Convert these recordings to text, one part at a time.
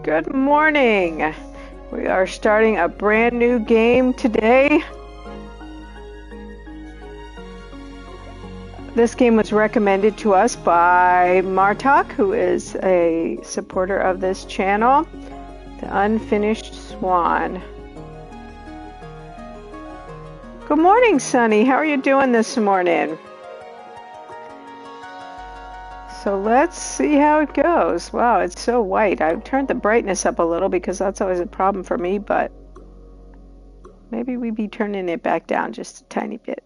Good morning. We are starting a brand new game today. This game was recommended to us by Martok, who is a supporter of this channel. The Unfinished Swan. Good morning, Sunny. How are you doing this morning? So let's see how it goes. Wow, it's so white. I've turned the brightness up a little because that's always a problem for me, but maybe we'd be turning it back down just a tiny bit.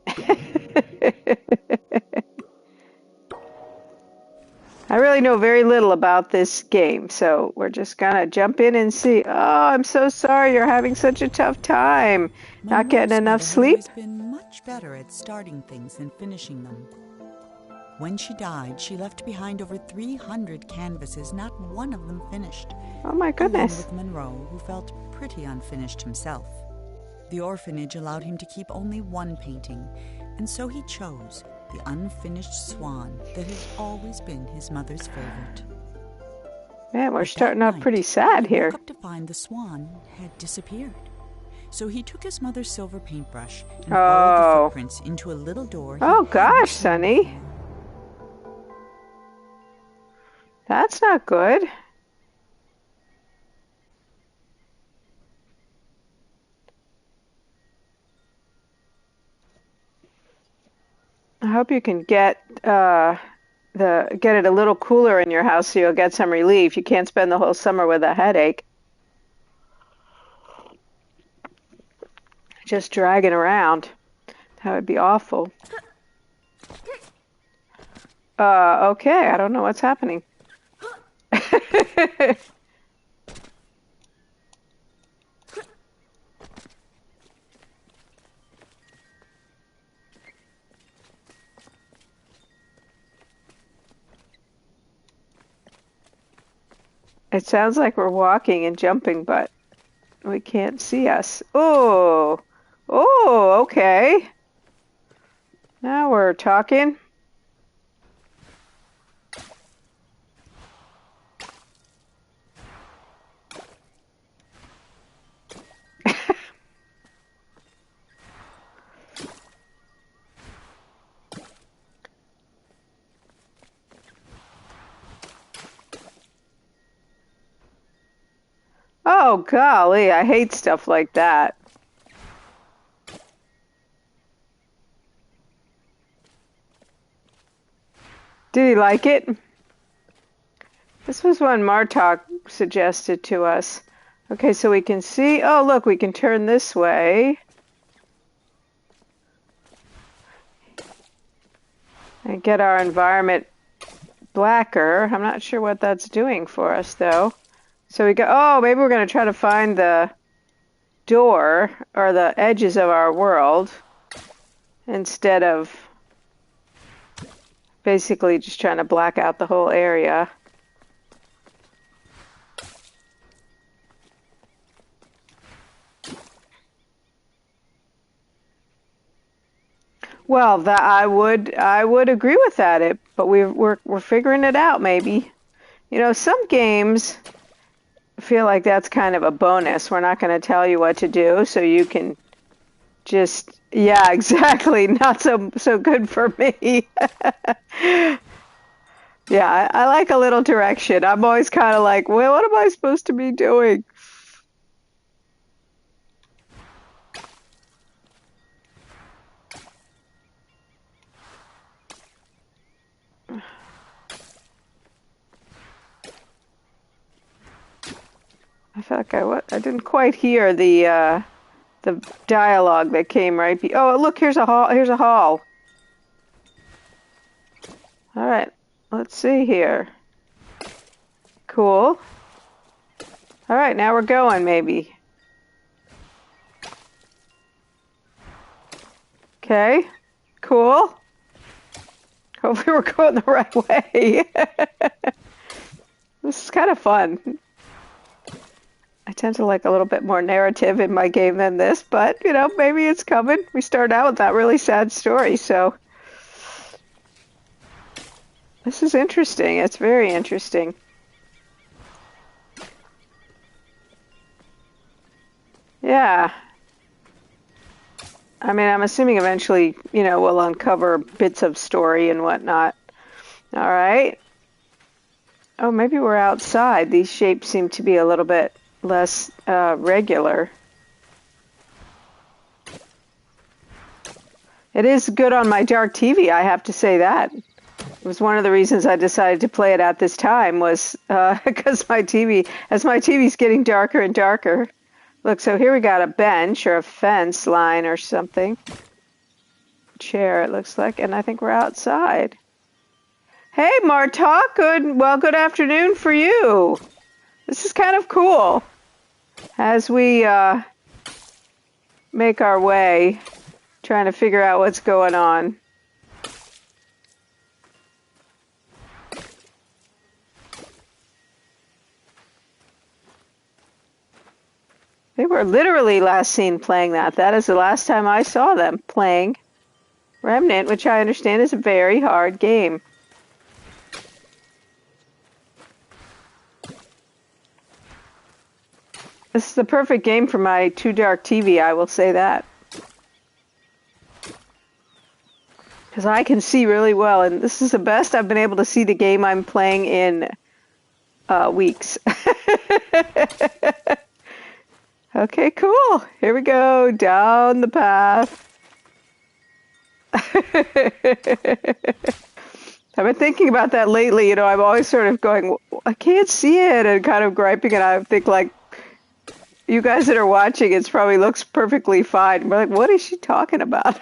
I really know very little about this game, so we're just gonna jump in and see. Oh, I'm so sorry you're having such a tough time. Not getting enough sleep? Has been much better at starting things than finishing them. When she died, she left behind over 300 canvases, not one of them finished. Oh my goodness. Along with Monroe, who felt pretty unfinished himself. The orphanage allowed him to keep only one painting, and so he chose the unfinished swan that has always been his mother's favorite. Man, we're starting off pretty sad here. He woke up to find the swan had disappeared. So he took his mother's silver paintbrush and followed the footprints into a little door. Oh gosh, Sonny. That's not good. I hope you can get it a little cooler in your house so you'll get some relief. You can't spend the whole summer with a headache. Just dragging around. That would be awful. Okay, I don't know what's happening. It sounds like we're walking and jumping, but we can't see us. Oh, okay. Now we're talking. Oh, golly, I hate stuff like that. Did he like it? This was one Martok suggested to us. Okay, so we can see. Oh, look, we can turn this way. And get our environment blacker. I'm not sure what that's doing for us, though. So we go, oh, maybe we're going to try to find the door or the edges of our world instead of basically just trying to black out the whole area. Well, that I would agree with that. But we're figuring it out maybe. You know, some games feel like that's kind of a bonus. We're not going to tell you what to do, so you can just, yeah, exactly. Not so good for me. Yeah, I like a little direction. I'm always kind of like, well, what am I supposed to be doing? I felt like I didn't quite hear the dialogue that came right. Oh, look, here's a hall. Here's a hall. All right, let's see here. Cool. All right, now we're going, maybe. Okay, cool. Hopefully we're going the right way. This is kind of fun. I tend to like a little bit more narrative in my game than this, but, you know, maybe it's coming. We start out with that really sad story, so this is interesting. It's very interesting. Yeah. I mean, I'm assuming eventually, we'll uncover bits of story and whatnot. All right. Oh, maybe we're outside. These shapes seem to be a little bit less regular. It is good on my dark TV, I have to say that. It was one of the reasons I decided to play it at this time was because as my TV's getting darker and darker. Look, so here we got a bench or a fence line or something. Chair, it looks like, and I think we're outside. Hey, Martok, good afternoon for you. This is kind of cool. As we make our way, trying to figure out what's going on. They were literally last seen playing that. That is the last time I saw them playing Remnant, which I understand is a very hard game. This is the perfect game for my too dark TV, I will say that. Because I can see really well, and this is the best I've been able to see the game I'm playing in weeks. Okay, cool. Here we go, down the path. I've been thinking about that lately. I'm always sort of going, I can't see it, and kind of griping, and I think, like, you guys that are watching, it probably looks perfectly fine. We're like, what is she talking about?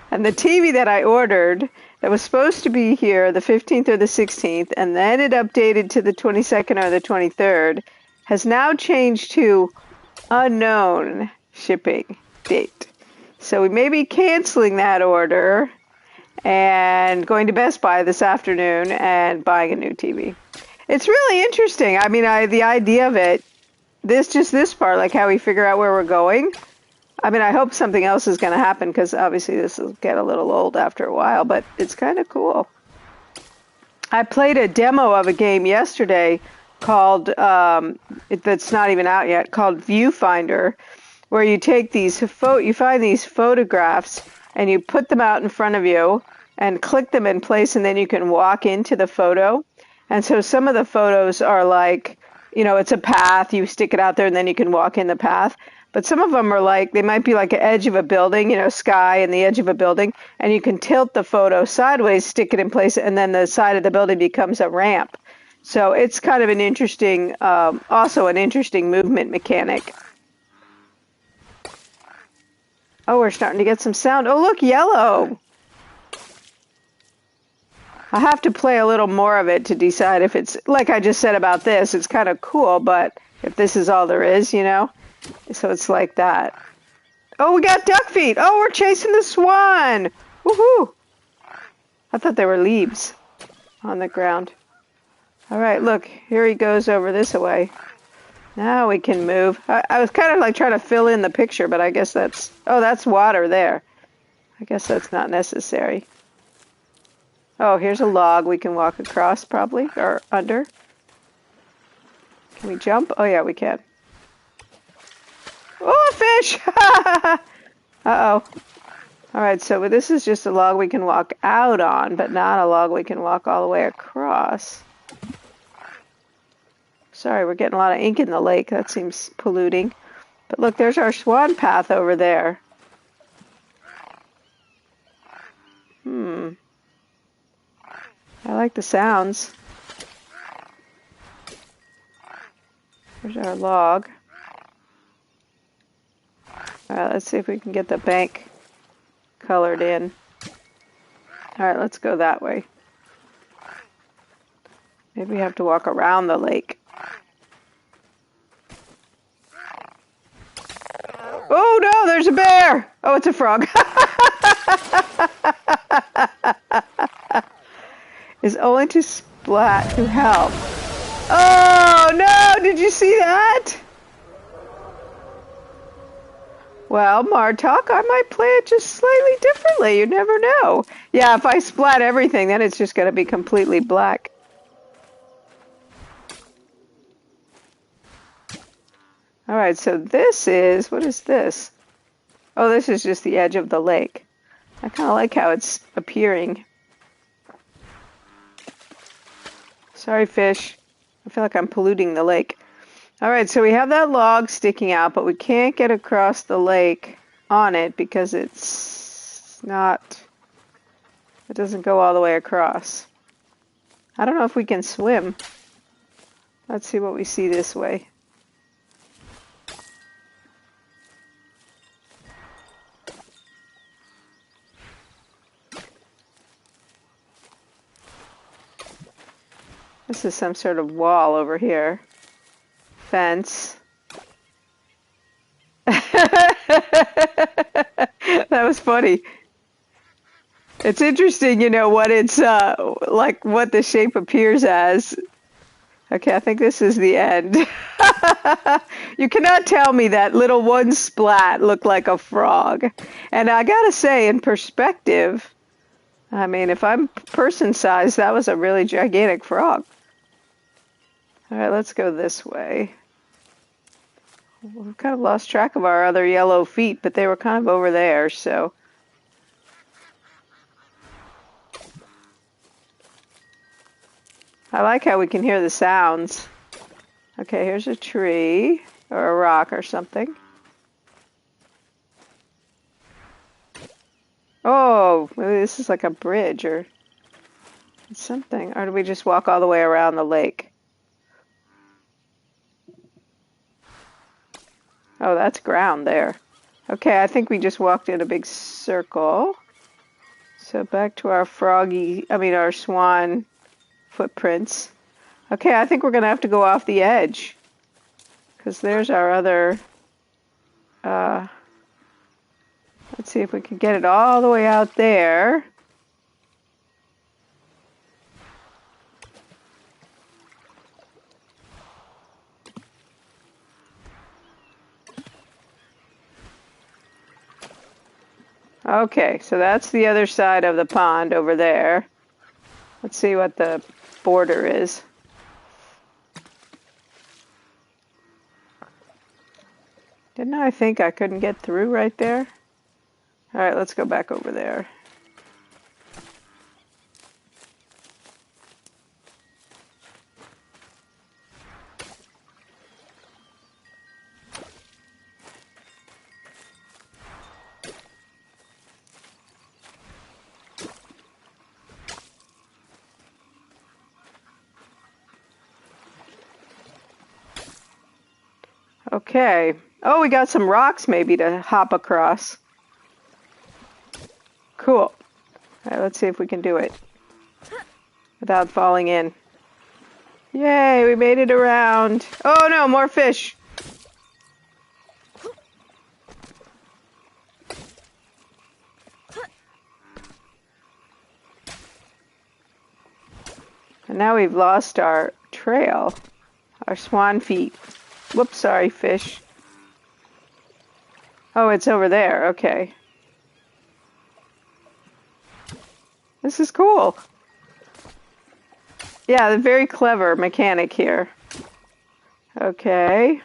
And the TV that I ordered, that was supposed to be here the 15th or the 16th, and then it updated to the 22nd or the 23rd, has now changed to unknown shipping date. So we may be canceling that order and going to Best Buy this afternoon and buying a new TV. It's really interesting. I mean, the idea of it, this part, like how we figure out where we're going. I mean, I hope something else is going to happen because obviously this will get a little old after a while, but it's kind of cool. I played a demo of a game yesterday called, that's not even out yet, called Viewfinder, where you take you find these photographs and you put them out in front of you and click them in place, and then you can walk into the photo. And so some of the photos are like, it's a path, you stick it out there and then you can walk in the path. But some of them are like, they might be like an edge of a building, sky and the edge of a building, and you can tilt the photo sideways, stick it in place, and then the side of the building becomes a ramp. So it's kind of an interesting, also an interesting movement mechanic. Oh, we're starting to get some sound. Oh, look, yellow. I have to play a little more of it to decide if it's, like I just said about this, it's kind of cool, but if this is all there is, So it's like that. Oh, we got duck feet. Oh, we're chasing the swan. Woohoo. I thought they were leaves on the ground. All right, look, here he goes over this way. Now we can move. I was kind of like trying to fill in the picture, but I guess that's water there. I guess that's not necessary. Oh, here's a log we can walk across probably, or under. Can we jump? Oh yeah, we can. Oh, a fish! Uh-oh. All right, so this is just a log we can walk out on, but not a log we can walk all the way across. Sorry, we're getting a lot of ink in the lake. That seems polluting. But look, there's our swan path over there. I like the sounds. There's our log. All right, let's see if we can get the bank colored in. All right, let's go that way. Maybe we have to walk around the lake. Oh no, there's a bear! Oh, it's a frog. Is only to splat to help. Oh no, did you see that? Well, Martok, I might play it just slightly differently. You never know. Yeah, if I splat everything, then it's just going to be completely black. All right, so this is, what is this? Oh, this is just the edge of the lake. I kind of like how it's appearing. Sorry, fish. I feel like I'm polluting the lake. All right, so we have that log sticking out, but we can't get across the lake on it because it doesn't go all the way across. I don't know if we can swim. Let's see what we see this way. This is some sort of wall over here. Fence. That was funny. It's interesting, you know, what it's like what the shape appears as. Okay, I think this is the end. You cannot tell me that little one splat looked like a frog. And I gotta say, in perspective, I mean, if I'm person size, that was a really gigantic frog. All right, let's go this way. We've kind of lost track of our other yellow feet, but they were kind of over there, so. I like how we can hear the sounds. Okay, here's a tree, or a rock or something. Oh, maybe this is like a bridge or something. Or do we just walk all the way around the lake? Oh, that's ground there. Okay, I think we just walked in a big circle. So back to our our swan footprints. Okay, I think we're going to have to go off the edge. Because there's our other... let's see if we can get it all the way out there. Okay, so that's the other side of the pond over there. Let's see what the border is. Didn't I think I couldn't get through right there? All right, let's go back over there. Okay. Oh, we got some rocks maybe to hop across. Cool. All right, let's see if we can do it without falling in. Yay, we made it around. Oh no, more fish. And now we've lost our trail, our swan feet. Whoops, sorry, fish. Oh, it's over there. Okay. This is cool. Yeah, the very clever mechanic here. Okay.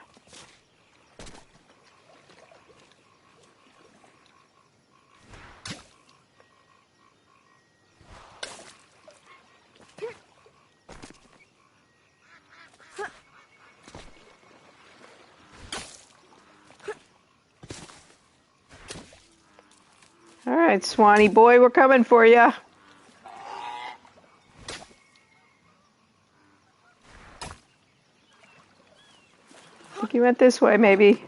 All right, Swanee boy, we're coming for you. I think you went this way, maybe.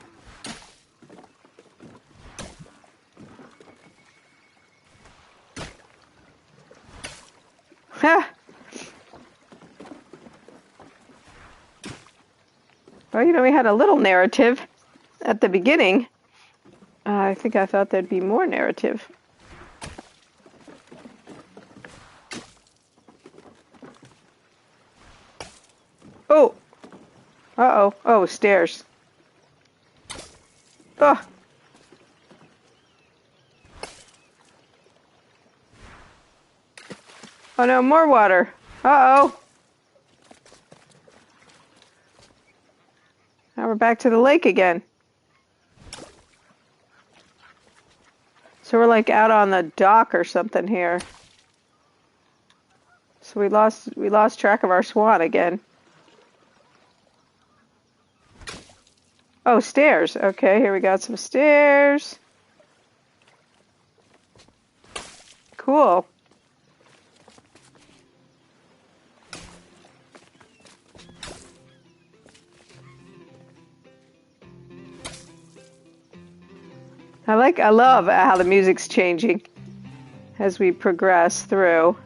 Ha! Well, you know, we had a little narrative at the beginning. I think I thought there'd be more narrative. Oh! Uh-oh. Oh, stairs. Oh! Oh no, more water. Uh-oh. Now we're we're back to the lake again. So we're like out on the dock or something here. So we lost track of our swan again. Oh, stairs. Okay, here we got some stairs. Cool. I love how the music's changing as we progress through.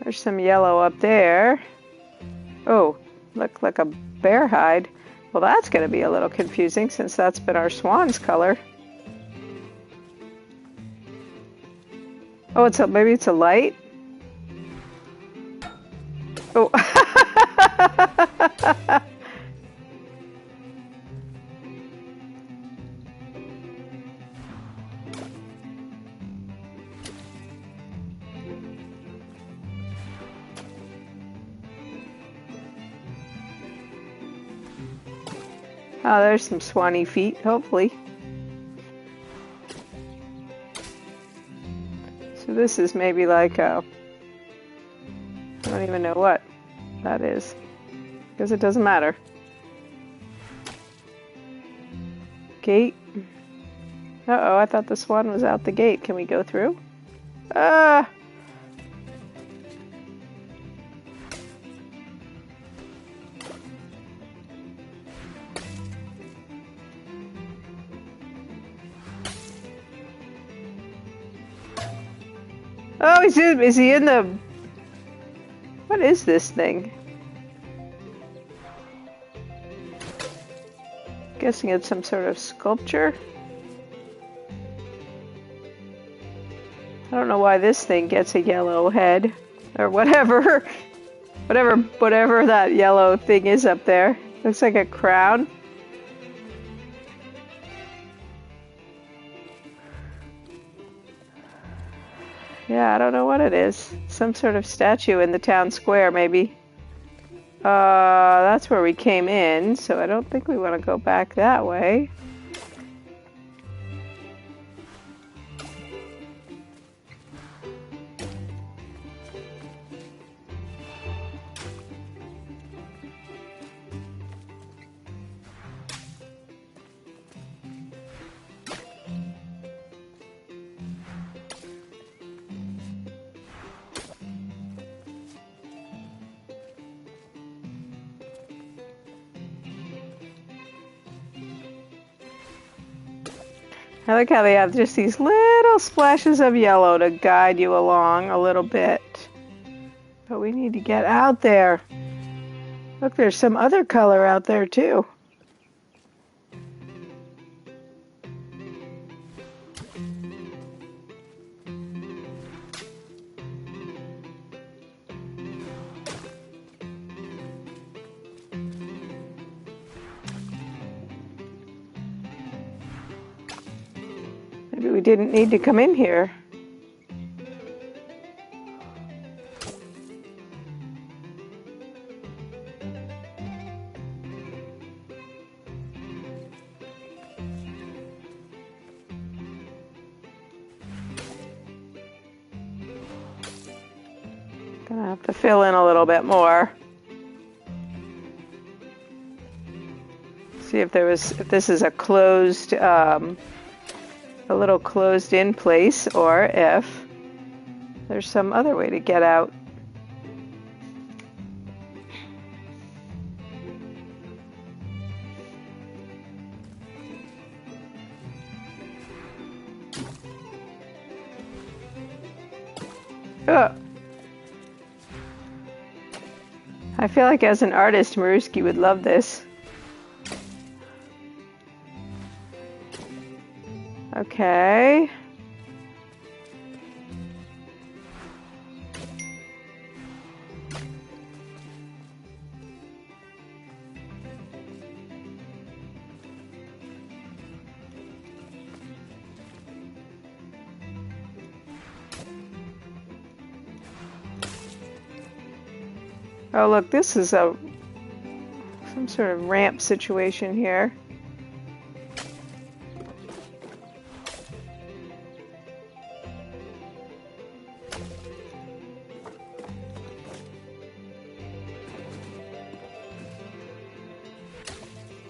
There's some yellow up there. Oh, look like a bear hide. Well, that's going to be a little confusing since that's been our swan's color. Oh, maybe it's a light? Oh. Oh, there's some swanny feet, hopefully. So this is maybe like I don't even know what that is, because it doesn't matter. Gate. Uh-oh, I thought the swan was out the gate. Can we go through? Ah! Oh, is he in the... What is this thing? Guessing it's some sort of sculpture. I don't know why this thing gets a yellow head or whatever. whatever that yellow thing is up there. Looks like a crown. Yeah, I don't know what it is. Some sort of statue in the town square, maybe. That's where we came in, so I don't think we want to go back that way. I like how they have just these little splashes of yellow to guide you along a little bit. But we need to get out there. Look, there's some other color out there too. Maybe we didn't need to come in here. Gonna have to fill in a little bit more. See if this is a closed, a little closed in place, or if there's some other way to get out. Ugh. I feel like as an artist, Maruski would love this. Okay. Oh, look, this is some sort of ramp situation here.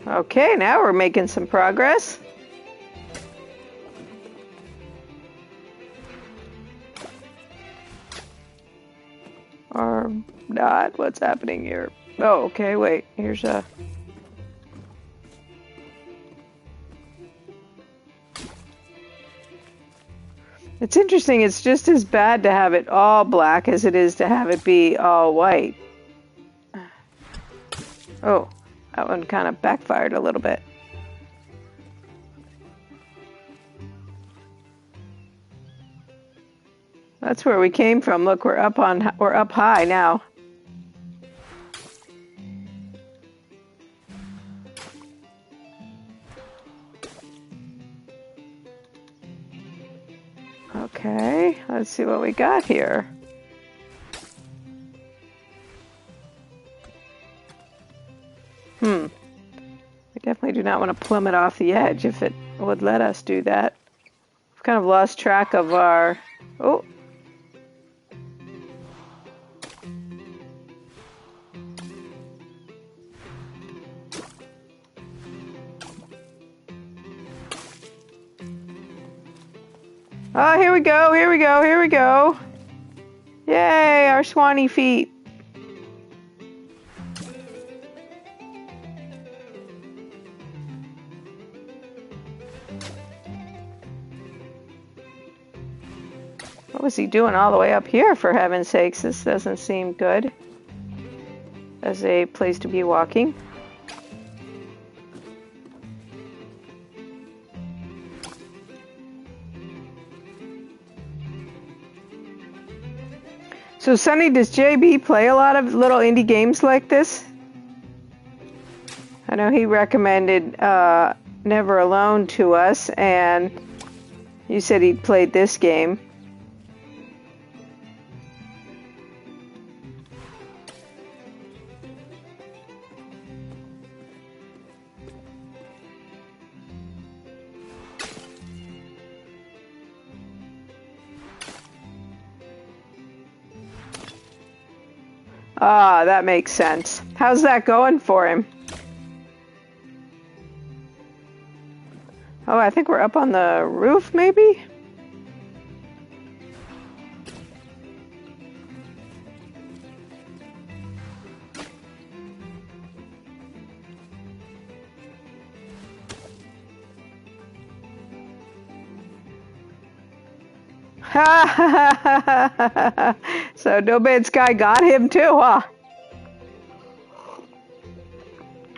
Okay, now we're making some progress. Or not. What's happening here? Oh, okay, wait. Here's a... It's interesting. It's just as bad to have it all black as it is to have it be all white. Oh, that one kind of backfired a little bit. That's where we came from. Look, we're up high now. Okay, let's see what we got here. We definitely do not want to plummet off the edge if it would let us do that. We've kind of lost track of our... Oh! Oh, here we go, here we go, here we go. Yay, our swanny feet. What was he doing all the way up here, for heaven's sakes? This doesn't seem good as a place to be walking. So, Sonny, does JB play a lot of little indie games like this? I know he recommended Never Alone to us, and you said he'd played this game. Ah, that makes sense. How's that going for him? Oh, I think we're up on the roof, maybe? So No Man's Sky got him too, huh?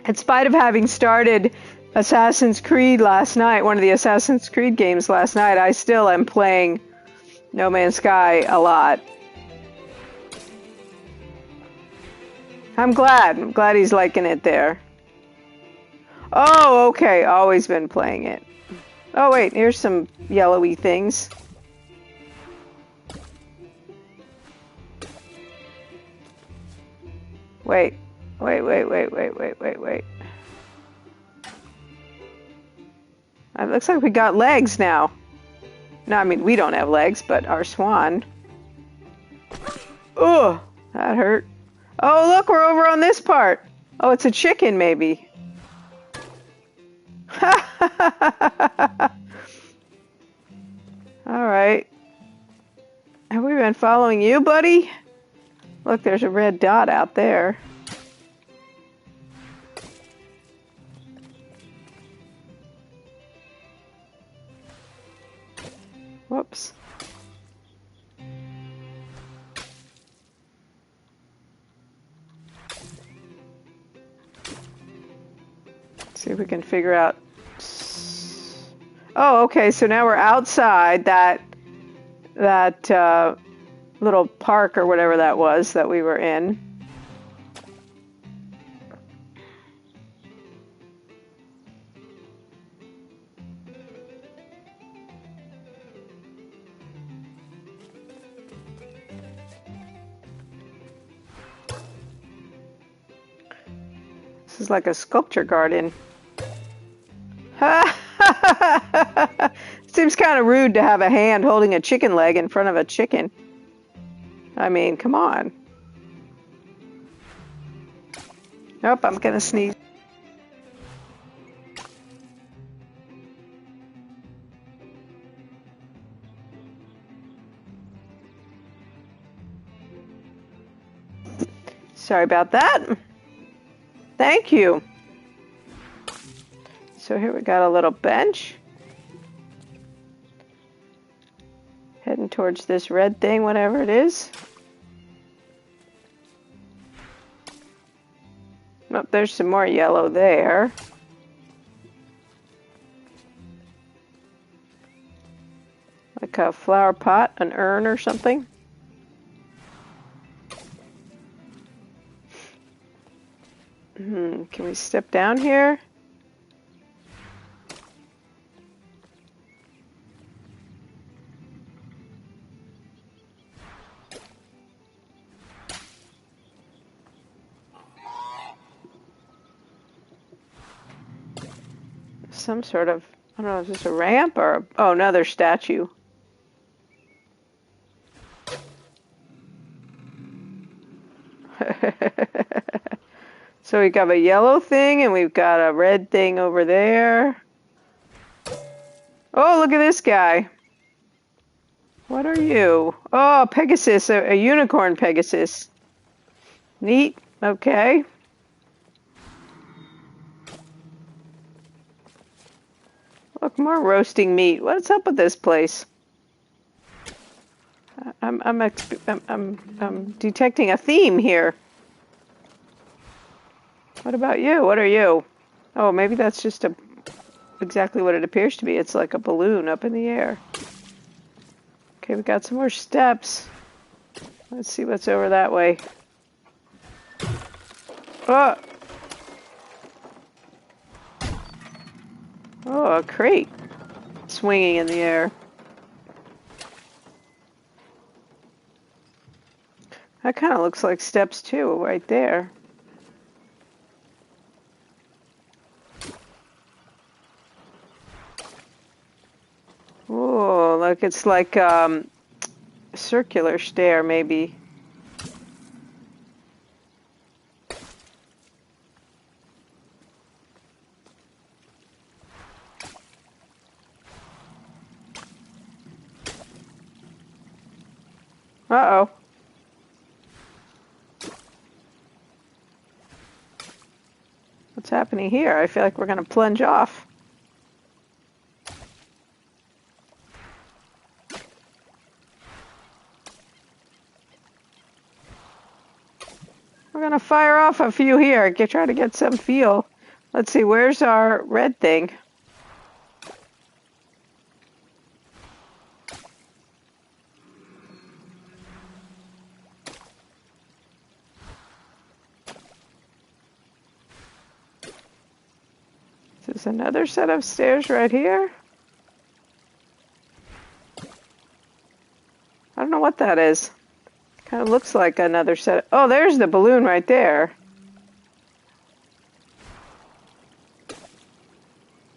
In spite of having started Assassin's Creed last night, one of the Assassin's Creed games last night, I still am playing No Man's Sky a lot. I'm glad. I'm glad he's liking it there. Oh, okay. Always been playing it. Oh, wait. Here's some yellowy things. Wait. Wait. It looks like we got legs now. No, I mean, we don't have legs, but our swan. Ugh, that hurt. Oh, look, we're over on this part. Oh, it's a chicken, maybe. All right. Have we been following you, buddy? Look, there's a red dot out there. Whoops. Let's see if we can figure out. Oh, okay. So now we're outside that little park or whatever that was that we were in. This is like a sculpture garden. Seems kind of rude to have a hand holding a chicken leg in front of a chicken. I mean, come on. Nope, I'm gonna sneeze. Sorry about that. Thank you. So here we got a little bench. Heading towards this red thing, whatever it is. Oh, there's some more yellow there. Like a flower pot, an urn or something. Can we step down here? Some sort of, I don't know, is this a ramp or, oh, another statue. So we got a yellow thing and we've got a red thing over there. Oh, look at this guy. What are you? Oh, Pegasus, a unicorn Pegasus. Neat. Okay. Look, more roasting meat. What's up with this place? I'm detecting a theme here. What about you? What are you? Oh, maybe that's just exactly what it appears to be. It's like a balloon up in the air. Okay, we got some more steps. Let's see what's over that way. Oh! Oh, a crate swinging in the air. That kind of looks like steps too, right there. Oh, look, it's like a circular stair, maybe. Uh-oh. What's happening here? I feel like we're going to plunge off. We're going to fire off a few here. Try to get some feel. Let's see, where's our red thing? There's another set of stairs right here. I don't know what that is. Kind of looks like another set. Oh, there's the balloon right there.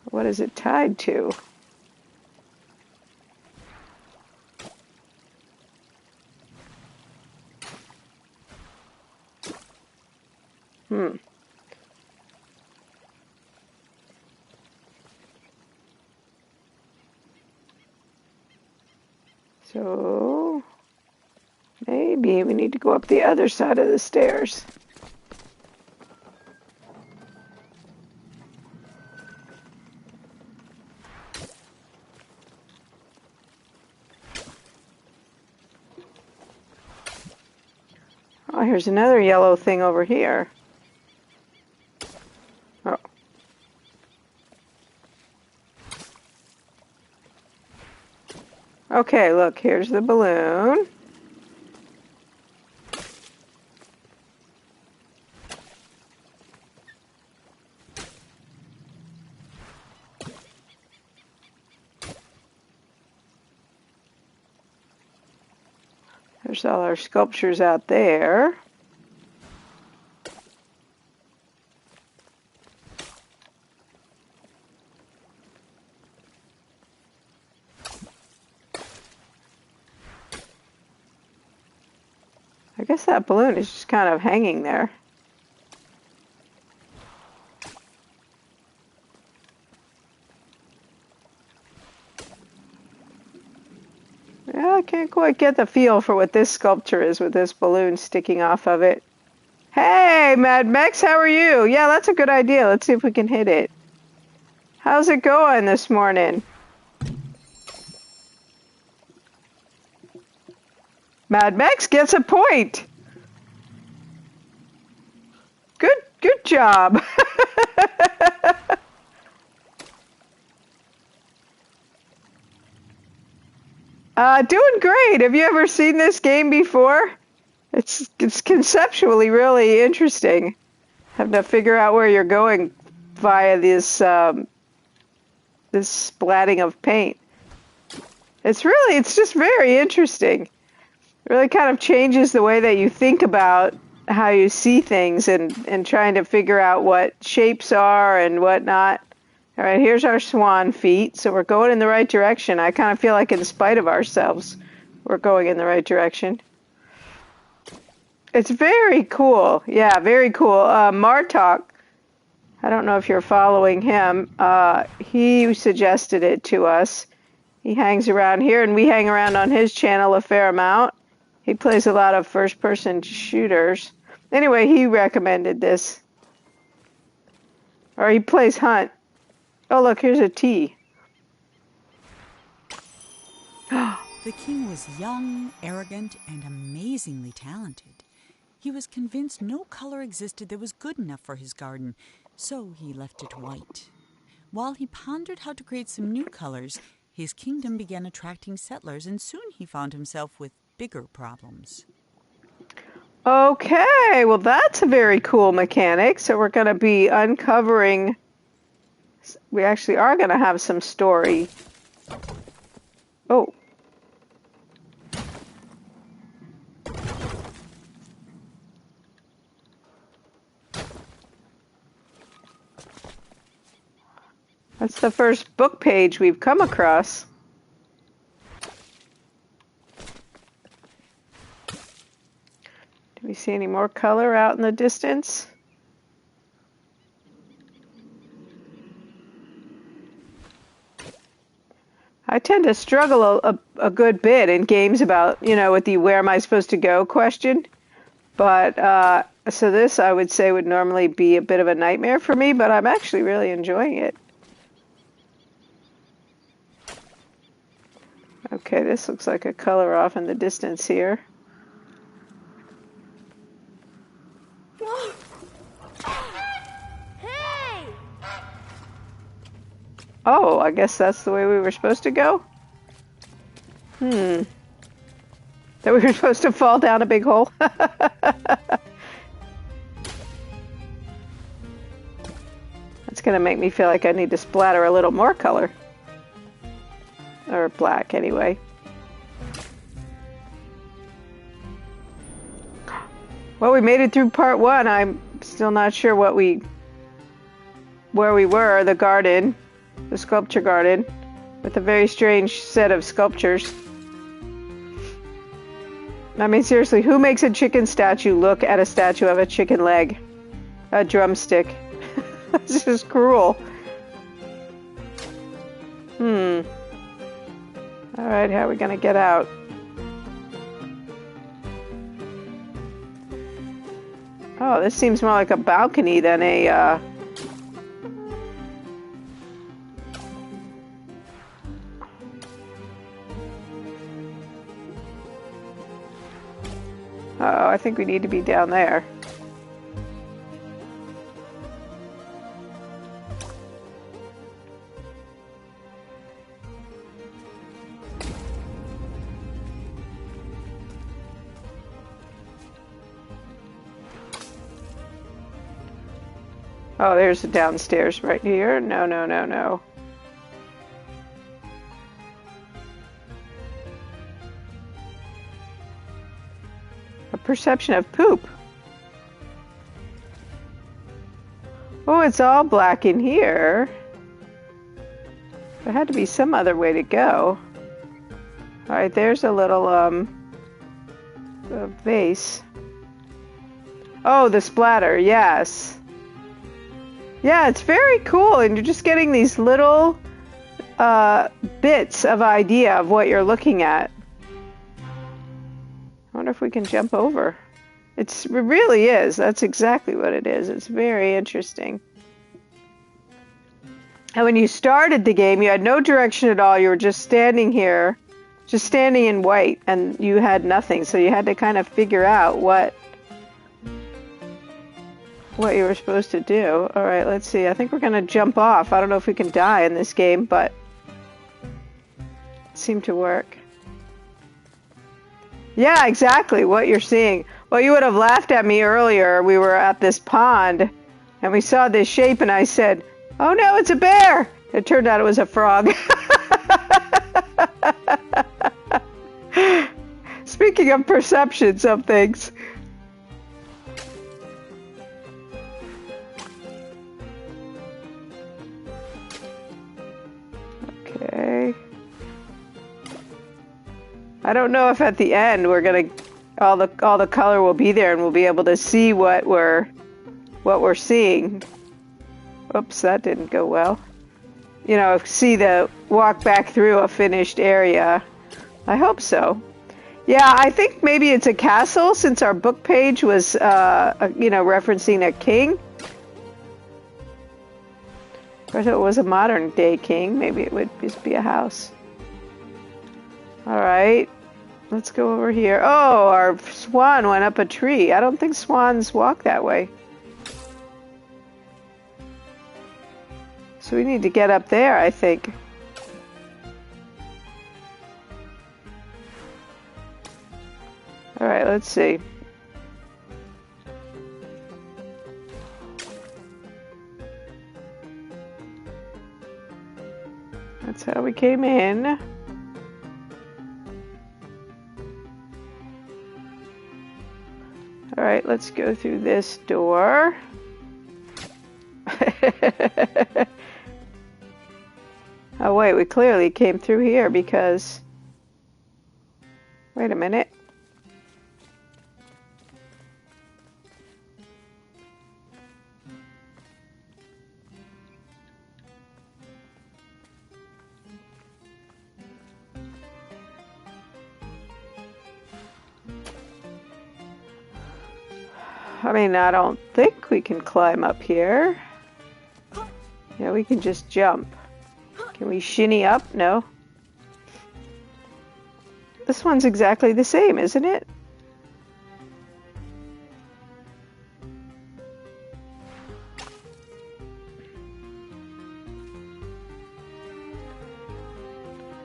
What is it tied to? So maybe we need to go up the other side of the stairs. Oh, here's another yellow thing over here. Oh. Okay, look, here's the balloon. There's all our sculptures out there. I guess that balloon is just kind of hanging there. Yeah, I can't quite get the feel for what this sculpture is with this balloon sticking off of it. Hey, Mad Mex, how are you? Yeah, that's a good idea. Let's see if we can hit it. How's it going this morning? Mad Mex gets a point. Good job. Doing great. Have you ever seen this game before? It's conceptually really interesting. Having to figure out where you're going via this splatting of paint. It's just very interesting. It really kind of changes the way that you think about how you see things and trying to figure out what shapes are and whatnot. All right, here's our swan feet. So we're going in the right direction. I kind of feel like in spite of ourselves, we're going in the right direction. It's very cool. Yeah, very cool. Martok, I don't know if you're following him. He suggested it to us. He hangs around here, and we hang around on his channel a fair amount. He plays a lot of first-person shooters. Anyway, he recommended this. Or he plays Hunt. Oh, look, here's a T. The king was young, arrogant, and amazingly talented. He was convinced no color existed that was good enough for his garden, so he left it white. While he pondered how to create some new colors, his kingdom began attracting settlers, and soon he found himself with bigger problems. Okay, well that's a very cool mechanic. So we're going to be uncovering... We actually are going to have some story. Oh. That's the first book page we've come across. Do we see any more color out in the distance? I tend to struggle a good bit in games about, with the where am I supposed to go question. But, so this I would say would normally be a bit of a nightmare for me, but I'm actually really enjoying it. Okay, this looks like a color off in the distance here. Hey! Oh, I guess that's the way we were supposed to go? That we were supposed to fall down a big hole? That's going to make me feel like I need to splatter a little more color. Or black, anyway. Well, we made it through part one. I'm still not sure where we were. The garden. The sculpture garden. With a very strange set of sculptures. I mean, seriously, who makes a chicken statue look at a statue of a chicken leg? A drumstick. This is cruel. Alright, how are we gonna get out? Oh, this seems more like a balcony than a, Oh, I think we need to be down there. Oh, there's the downstairs right here. No, no, no, no. A perception of poop. Oh, it's all black in here. There had to be some other way to go. Alright, there's a little, vase. Oh, the splatter, yes. Yeah, it's very cool, and you're just getting these little bits of idea of what you're looking at. I wonder if we can jump over. It really is. That's exactly what it is. It's very interesting. And when you started the game, you had no direction at all. You were just standing here, just standing in white, and you had nothing. So you had to kind of figure out what you were supposed to do. All right, let's see. I think we're going to jump off. I don't know if we can die in this game, but it seemed to work. Yeah, exactly what you're seeing. Well, you would have laughed at me earlier. We were at this pond, and we saw this shape, and I said, "Oh no, it's a bear!" It turned out it was a frog. Speaking of perceptions of things. Okay. I don't know if at the end we're gonna all the color will be there and we'll be able to see what we're seeing. Oops, that didn't go well. You know, see the walk back through a finished area. I hope so. Yeah, I think maybe it's a castle since our book page was, you know, referencing a king. Or if it was a modern day king, maybe it would just be a house. All right, let's go over here. Oh, our swan went up a tree. I don't think swans walk that way. So we need to get up there, I think. All right, let's see. That's how we came in. All right, let's go through this door. Oh wait, we clearly came through here because... Wait a minute. I mean, I don't think we can climb up here. Yeah, we can just jump. Can we shinny up? No. This one's exactly the same, isn't it?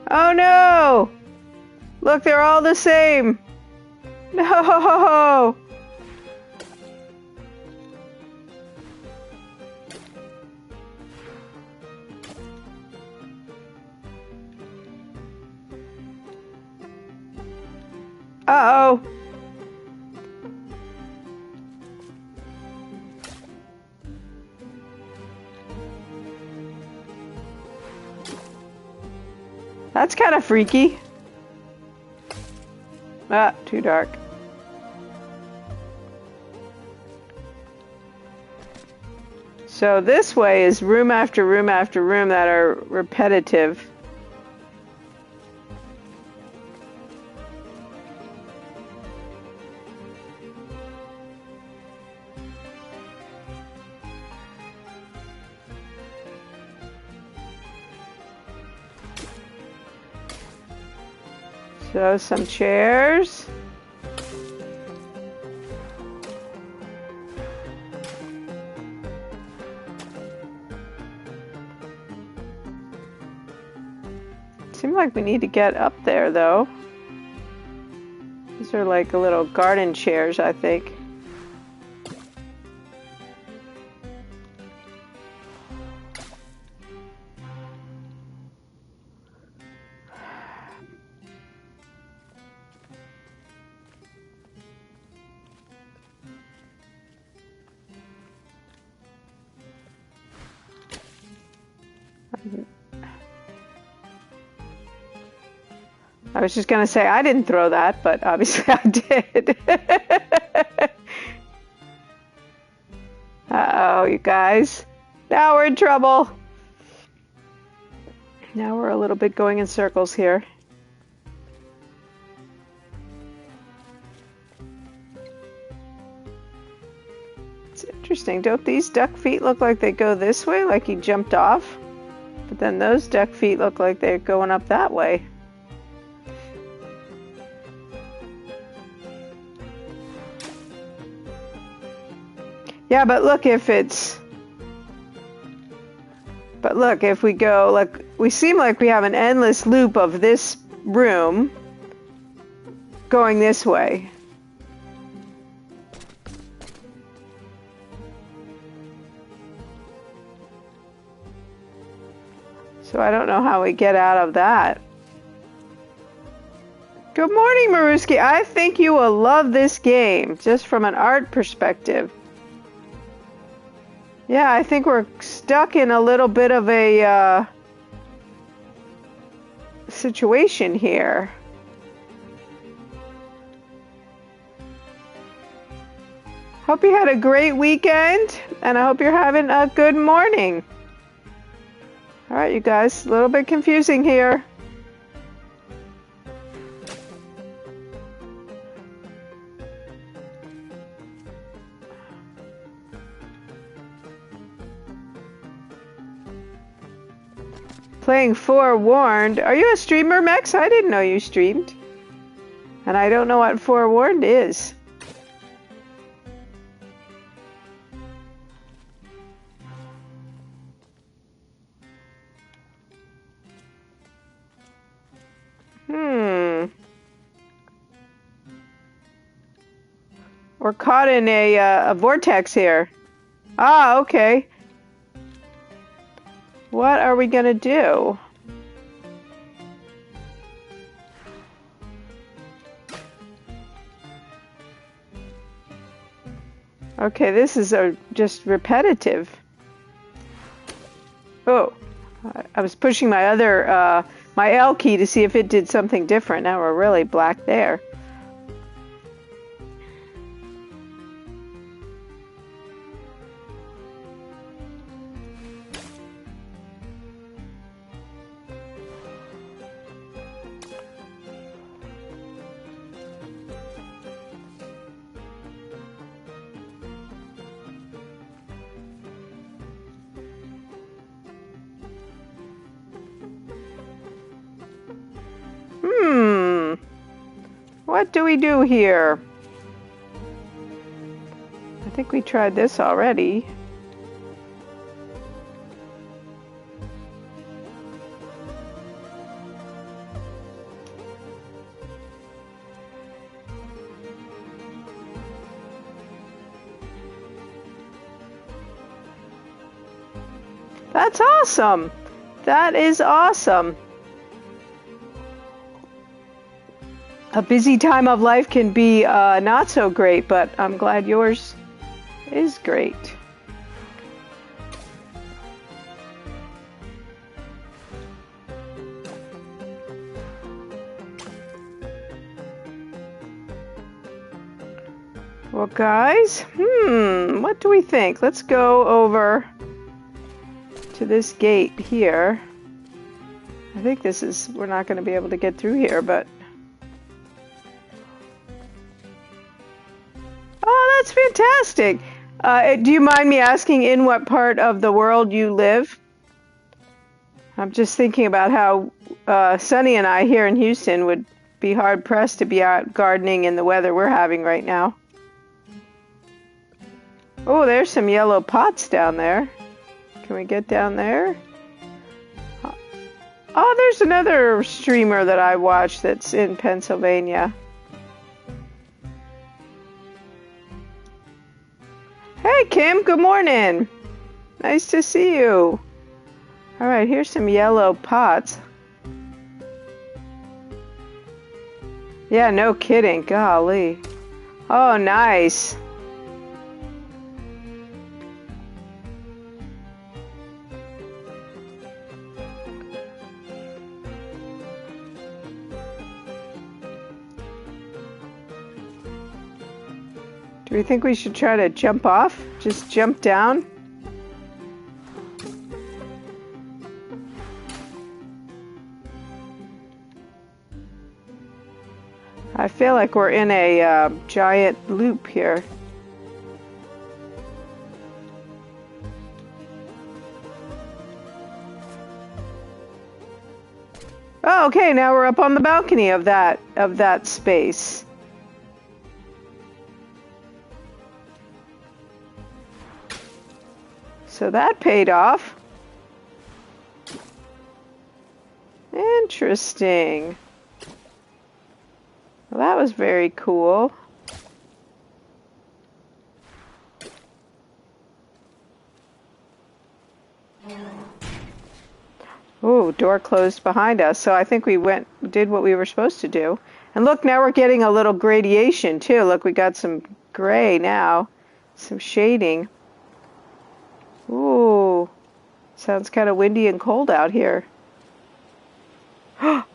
Oh no! Look, they're all the same! No! Uh-oh. That's kind of freaky. Ah, too dark. So this way is room after room after room that are repetitive. So some chairs. Seems like we need to get up there though. These are like little garden chairs, I think. I was just gonna say I didn't throw that, but obviously I did. you guys. Now we're in trouble. Now we're a little bit going in circles here. It's interesting. Don't these duck feet look like they go this way, like he jumped off? But then those duck feet look like they're going up that way. Yeah, but look, if we go, like, we seem like we have an endless loop of this room going this way. So I don't know how we get out of that. Good morning, Maruski. I think you will love this game, just from an art perspective. Yeah, I think we're stuck in a little bit of a situation here. Hope you had a great weekend, and I hope you're having a good morning. All right, you guys, a little bit confusing here. Playing Forewarned. Are you a streamer, Max? I didn't know you streamed. And I don't know what Forewarned is. We're caught in a vortex here. Ah, okay. What are we gonna do? Okay, this is just repetitive. Oh, I was pushing my other, my L key to see if it did something different. Now we're really black there. What do we do here? I think we tried this already. That's awesome. That is awesome. A busy time of life can be not so great, but I'm glad yours is great. Well, guys, what do we think? Let's go over to this gate here. I think we're not going to be able to get through here, but oh, that's fantastic. Do you mind me asking in what part of the world you live? I'm just thinking about how Sunny and I here in Houston would be hard-pressed to be out gardening in the weather we're having right now. Oh, there's some yellow pots down there. Can we get down there? Oh, there's another streamer that I watch that's in Pennsylvania. Hey, Kim, good morning. Nice to see you. All right, here's some yellow pots. Yeah, no kidding. Golly. Oh, nice. Do we think we should try to jump off? Just jump down? I feel like we're in a giant loop here. Oh, okay, now we're up on the balcony of that space. So that paid off. Interesting. Well, that was very cool. Ooh, door closed behind us. So I think we did what we were supposed to do. And look, now we're getting a little gradation too. Look, we got some gray now, some shading. Ooh, sounds kind of windy and cold out here.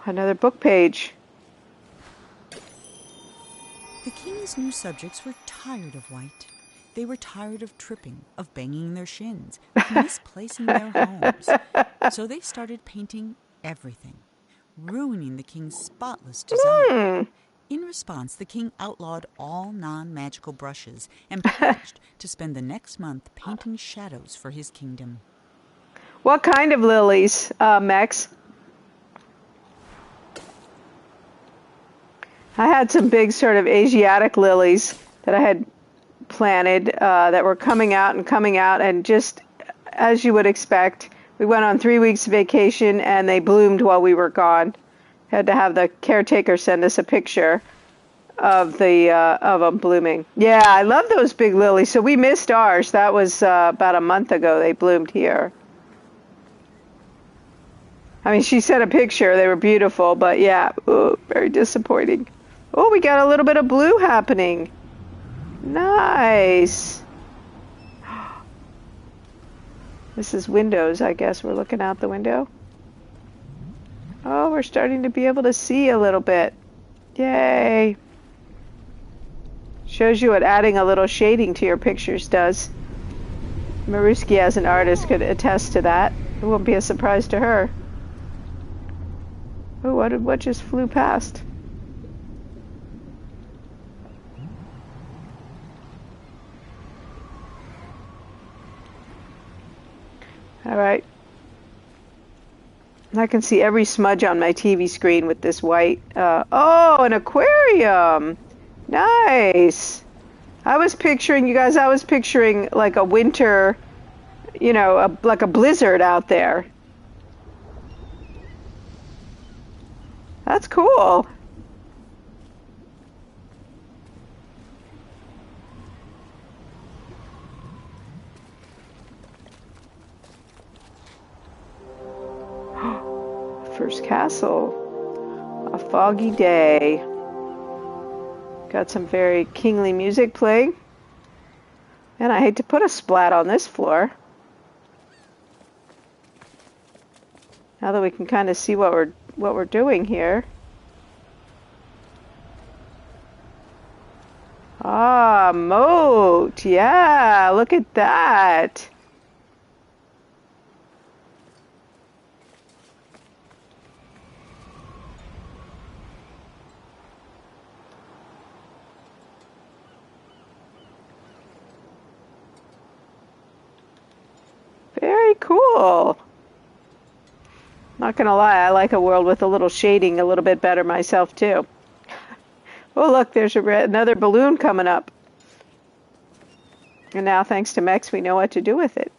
Another book page. The king's new subjects were tired of white. They were tired of tripping, of banging their shins, of misplacing their homes. So they started painting everything, ruining the king's spotless design. In response, the king outlawed all non-magical brushes and pledged to spend the next month painting shadows for his kingdom. What kind of lilies, Mex? I had some big sort of Asiatic lilies that I had planted that were coming out, and just as you would expect, we went on 3 weeks vacation and they bloomed while we were gone. Had to have the caretaker send us a picture of them blooming. Yeah, I love those big lilies. So we missed ours. That was about a month ago. They bloomed here. I mean, she sent a picture. They were beautiful, but yeah, ooh, very disappointing. Oh, we got a little bit of blue happening. Nice. This is windows, I guess. We're looking out the window. Oh, we're starting to be able to see a little bit. Yay. Shows you what adding a little shading to your pictures does. Maruski, as an artist, could attest to that. It won't be a surprise to her. Oh, what just flew past? All right. I can see every smudge on my TV screen with this white. Oh, an aquarium. Nice. I was picturing like a winter, like a blizzard out there. That's cool. First castle. A foggy day. Got some very kingly music playing. And I hate to put a splat on this floor. Now that we can kind of see what we're doing here. Ah, moat. Yeah, look at that. Very cool. Not gonna lie, I like a world with a little shading a little bit better myself too. Oh look, there's another balloon coming up. And now thanks to Mex, we know what to do with it.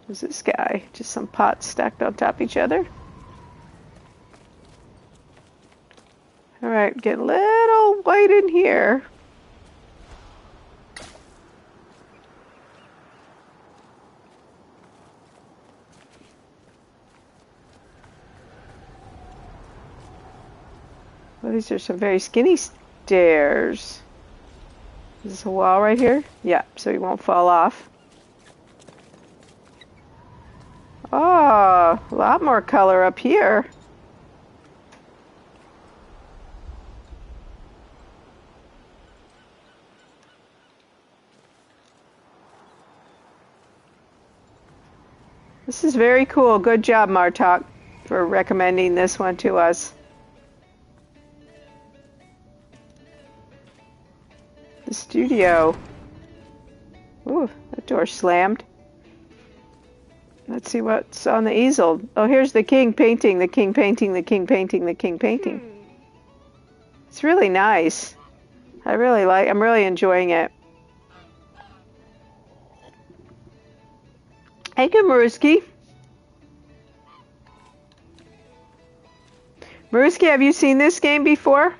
Who's this guy? Just some pots stacked on top of each other. Alright, get a little white in here. Well, these are some very skinny stairs. Is this a wall right here? Yeah, so he won't fall off. Oh, a lot more color up here. This is very cool. Good job, Martok, for recommending this one to us. studio. Ooh, that door slammed. Let's see what's on the easel. Oh, here's the king painting, the king painting, the king painting, the king painting. It's really nice. I'm really enjoying it. Hey, good Maruski. Maruski, have you seen this game before?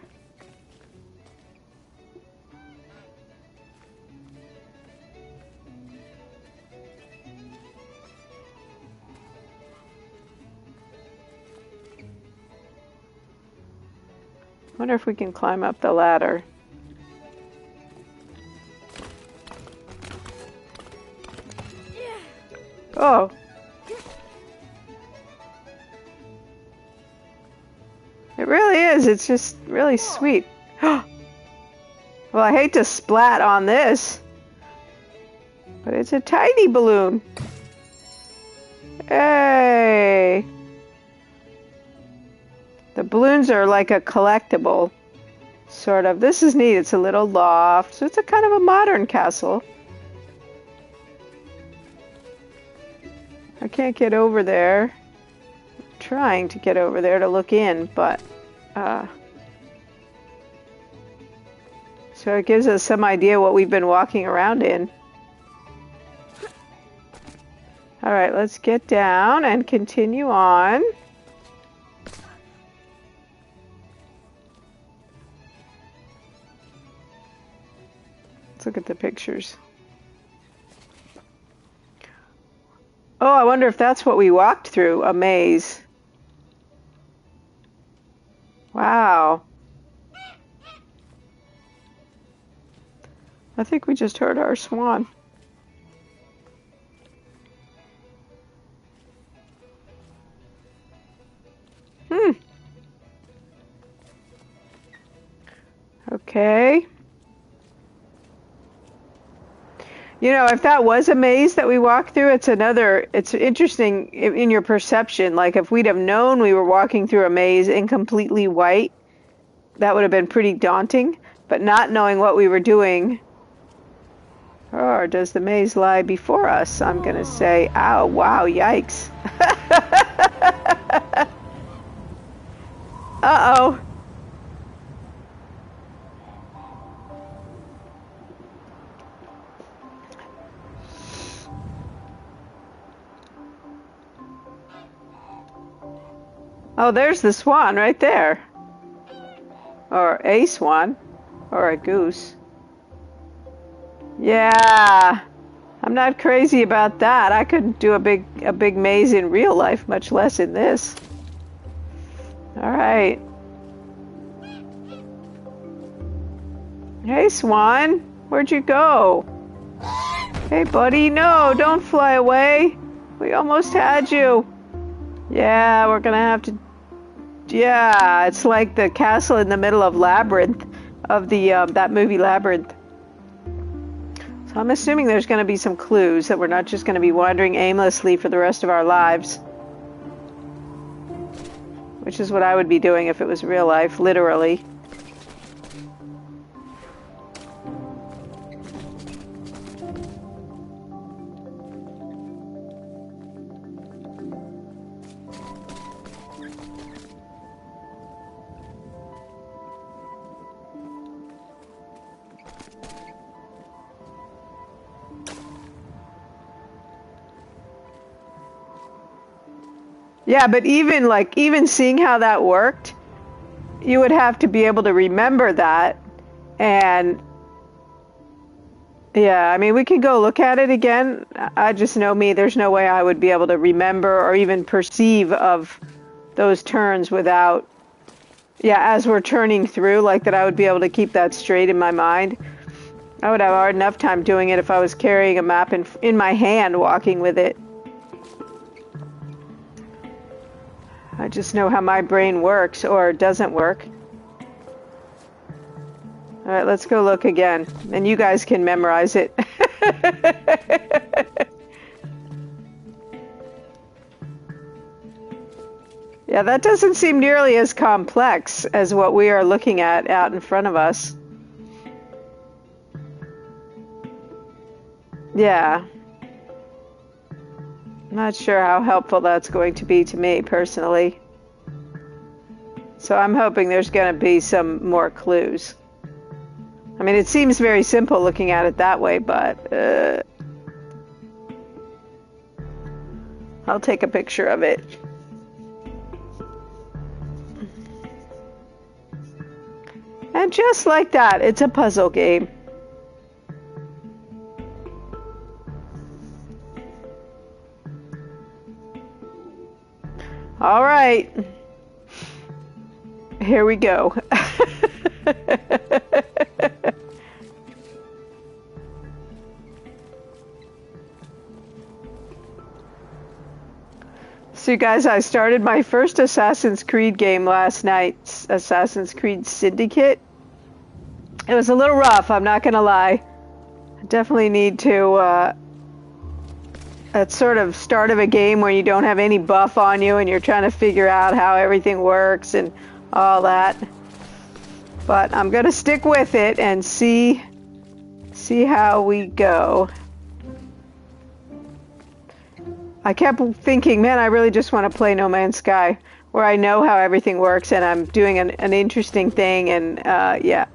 Wonder if we can climb up the ladder. Oh. It really is. It's just really sweet. Well, I hate to splat on this, but it's a tiny balloon. Hey. The balloons are like a collectible, sort of. This is neat. It's a little loft, so it's a kind of a modern castle. I can't get over there. I'm trying to get over there to look in, but so it gives us some idea what we've been walking around in. All right, let's get down and continue on. Let's look at the pictures. Oh, I wonder if that's what we walked through, a maze. Wow. I think we just heard our swan. Okay. You know, if that was a maze that we walked through, it's interesting in your perception. Like if we'd have known we were walking through a maze in completely white, that would have been pretty daunting. But not knowing what we were doing, or does the maze lie before us? I'm going to say, ow, wow, yikes. Uh-oh. Oh, there's the swan right there. Or a swan. Or a goose. Yeah. I'm not crazy about that. I couldn't do a big maze in real life, much less in this. All right. Hey, Swan. Where'd you go? Hey, buddy. No, don't fly away. We almost had you. Yeah, we're gonna have to... Yeah, it's like the castle in the middle of Labyrinth, of the that movie Labyrinth. So I'm assuming there's going to be some clues that we're not just going to be wandering aimlessly for the rest of our lives. Which is what I would be doing if it was real life, literally. Yeah, but even seeing how that worked, you would have to be able to remember that. And yeah, I mean, we could go look at it again. I just know me, there's no way I would be able to remember or even perceive of those turns without, yeah, as we're turning through, like that I would be able to keep that straight in my mind. I would have a hard enough time doing it if I was carrying a map in my hand, walking with it. I just know how my brain works, or doesn't work. All right, let's go look again. And you guys can memorize it. Yeah, that doesn't seem nearly as complex as what we are looking at out in front of us. Yeah. Not sure how helpful that's going to be to me personally. So I'm hoping there's going to be some more clues. I mean, it seems very simple looking at it that way, but I'll take a picture of it. And just like that, it's a puzzle game. All right. Here we go. So you guys, I started my first Assassin's Creed game last night, Assassin's Creed Syndicate. It was a little rough, I'm not gonna lie. I definitely need to, that sort of start of a game where you don't have any buff on you and you're trying to figure out how everything works and all that. But I'm gonna stick with it and see how we go. I kept thinking, man, I really just want to play No Man's Sky, where I know how everything works and I'm doing an interesting thing, and yeah.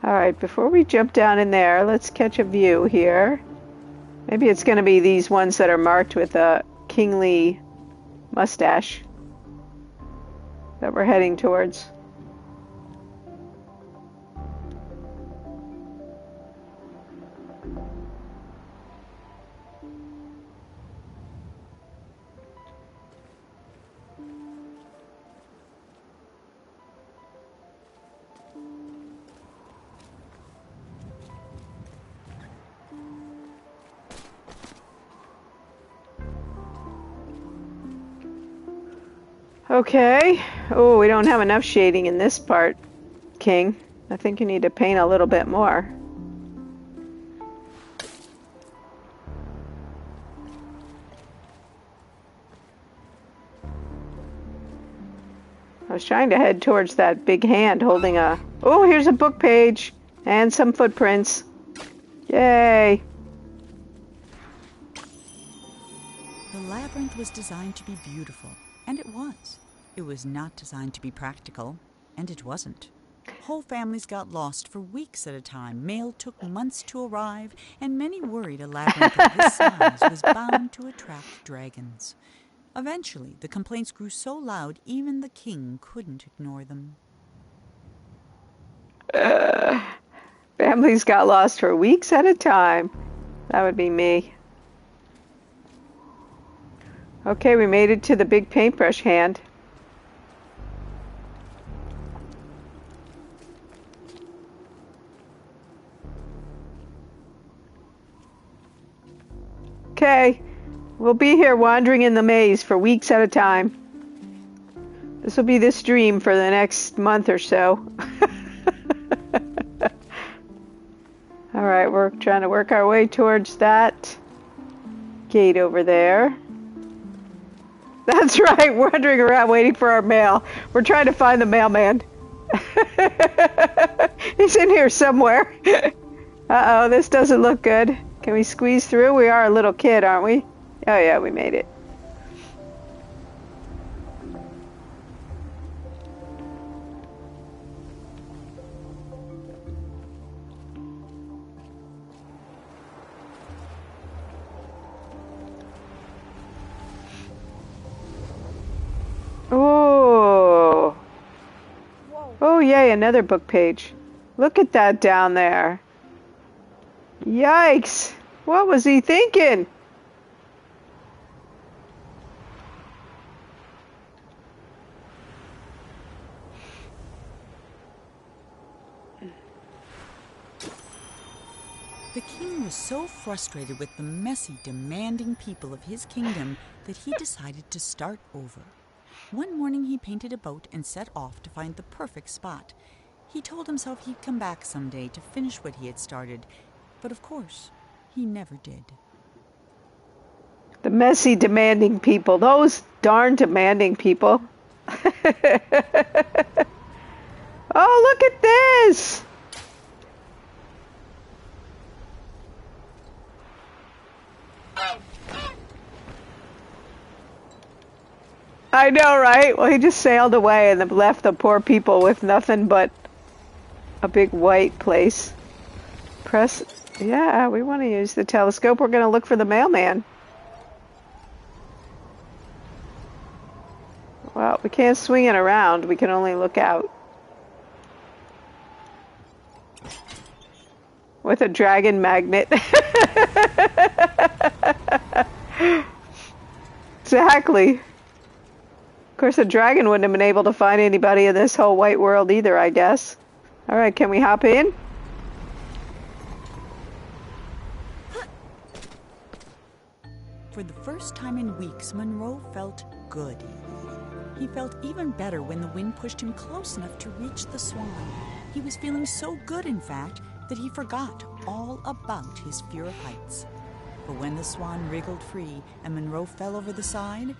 All right, before we jump down in there, let's catch a view here. Maybe it's going to be these ones that are marked with a kingly mustache that we're heading towards. Okay. Oh, we don't have enough shading in this part, King. I think you need to paint a little bit more. I was trying to head towards that big hand holding a... Oh, here's a book page and some footprints. Yay. The labyrinth was designed to be beautiful, and it was. It was not designed to be practical, and it wasn't. Whole families got lost for weeks at a time. Mail took months to arrive, and many worried a labyrinth of this size was bound to attract dragons. Eventually, the complaints grew so loud even the king couldn't ignore them. Families got lost for weeks at a time. That would be me. Okay, we made it to the big paintbrush hand. Okay, we'll be here wandering in the maze for weeks at a time. This will be the stream for the next month or so. All right, we're trying to work our way towards that gate over there. That's right, wandering around waiting for our mail. We're trying to find the mailman. He's in here somewhere. Uh-oh, this doesn't look good. Can we squeeze through? We are a little kid, aren't we? Oh yeah, we made it. Oh. Oh yay, another book page. Look at that down there. Yikes! What was he thinking? The king was so frustrated with the messy, demanding people of his kingdom that he decided to start over. One morning he painted a boat and set off to find the perfect spot. He told himself he'd come back someday to finish what he had started, but of course, he never did. The messy, demanding people. Those darn demanding people. Oh, look at this! I know, right? Well, he just sailed away and left the poor people with nothing but a big white place. Press. Yeah, we want to use the telescope. We're going to look for the mailman. Well, we can't swing it around. We can only look out. With a dragon magnet. Exactly. Of course, a dragon wouldn't have been able to find anybody in this whole white world either, I guess. All right, can we hop in? For the first time in weeks, Monroe felt good. He felt even better when the wind pushed him close enough to reach the Swan. He was feeling so good, in fact, that he forgot all about his fear of heights. But when the Swan wriggled free and Monroe fell over the side,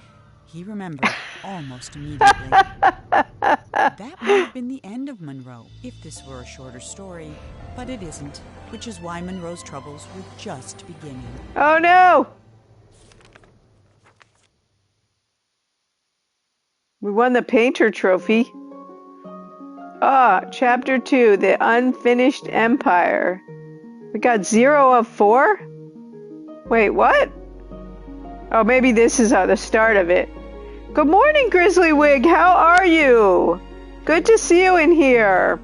he remembered almost immediately. That might have been the end of Monroe, if this were a shorter story, but it isn't, which is why Monroe's troubles were just beginning. Oh no! We won the Painter Trophy. Chapter 2, The Unfinished Empire. We got 0 of 4? Wait, what? Oh, maybe this is the start of it. Good morning, Grizzlywig. How are you? Good to see you in here.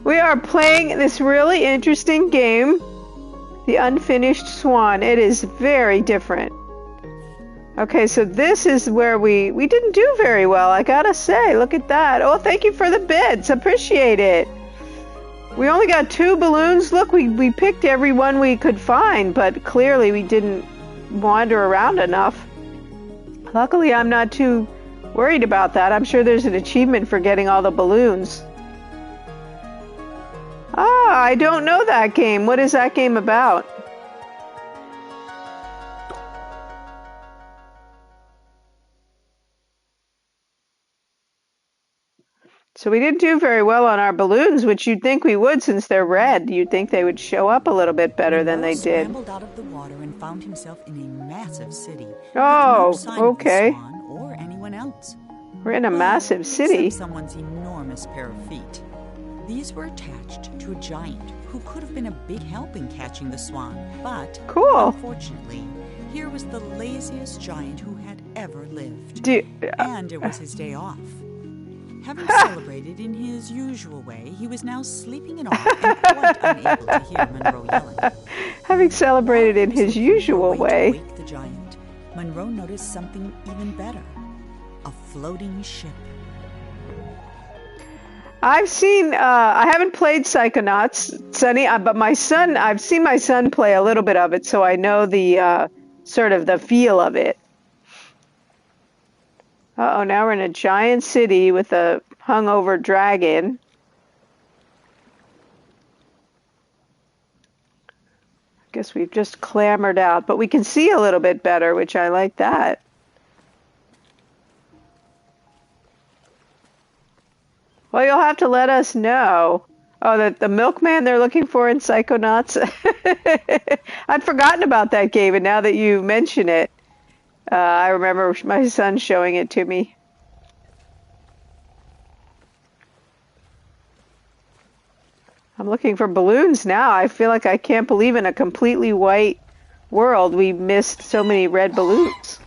We are playing this really interesting game, The Unfinished Swan. It is very different. Okay, so this is where we didn't do very well, I gotta say. Look at that. Oh, thank you for the bits. Appreciate it. We only got 2 balloons. Look, we picked every one we could find, but clearly we didn't wander around enough. Luckily, I'm not too worried about that. I'm sure there's an achievement for getting all the balloons. I don't know that game. What is that game about? So we didn't do very well on our balloons, which you'd think we would since they're red. You'd think they would show up a little bit better than they did. Scrambled out of the water and found himself in a massive city. Oh, with no sign okay. of the Swan or anyone else. We're in a massive city. Except someone's enormous pair of feet. These were attached to a giant who could have been a big help in catching the Swan, but Cool. unfortunately, here was the laziest giant who had ever lived. And it was his day off. Having celebrated in his usual way, he was now sleeping it off and quite unable to hear Monroe yelling. Having celebrated in his usual way. To wake the giant, Monroe noticed something even better. A floating ship. I've seen, I haven't played Psychonauts, Sonny, but I've seen my son play a little bit of it, so I know the, sort of the feel of it. Uh-oh, now we're in a giant city with a hungover dragon. I guess we've just clambered out, but we can see a little bit better, which I like that. Well, you'll have to let us know. Oh, the milkman they're looking for in Psychonauts? I'd forgotten about that game, and now that you mention it, I remember my son showing it to me. I'm looking for balloons now. I feel like I can't believe in a completely white world we missed so many red balloons.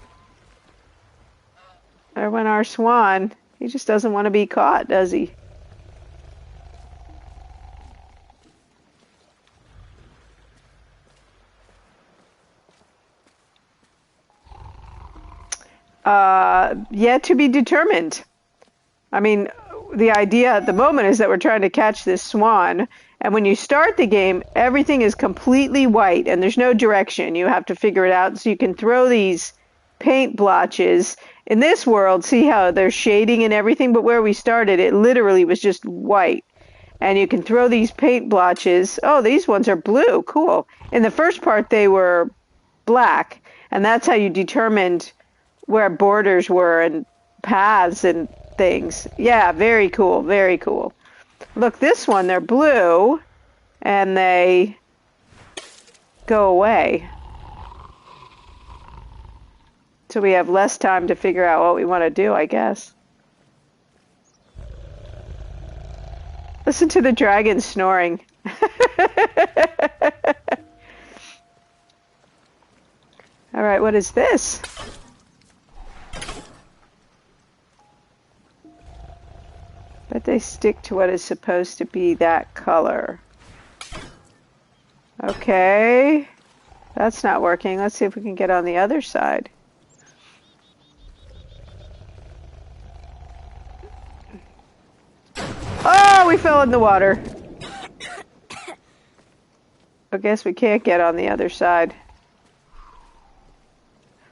There went our Swan. He just doesn't want to be caught, does he? Yet to be determined. I mean, the idea at the moment is that we're trying to catch this Swan, and when you start the game, everything is completely white, and there's no direction. You have to figure it out, so you can throw these paint blotches. In this world, see how there's shading and everything, but where we started, it literally was just white. And you can throw these paint blotches. Oh, these ones are blue. Cool. In the first part, they were black, and that's how you determined where borders were and paths and things. Yeah, very cool, very cool. Look, this one, they're blue, and they go away. So we have less time to figure out what we want to do, I guess. Listen to the dragon snoring. All right, what is this? But they stick to what is supposed to be that color. Okay. That's not working. Let's see if we can get on the other side. Oh, we fell in the water. I guess we can't get on the other side.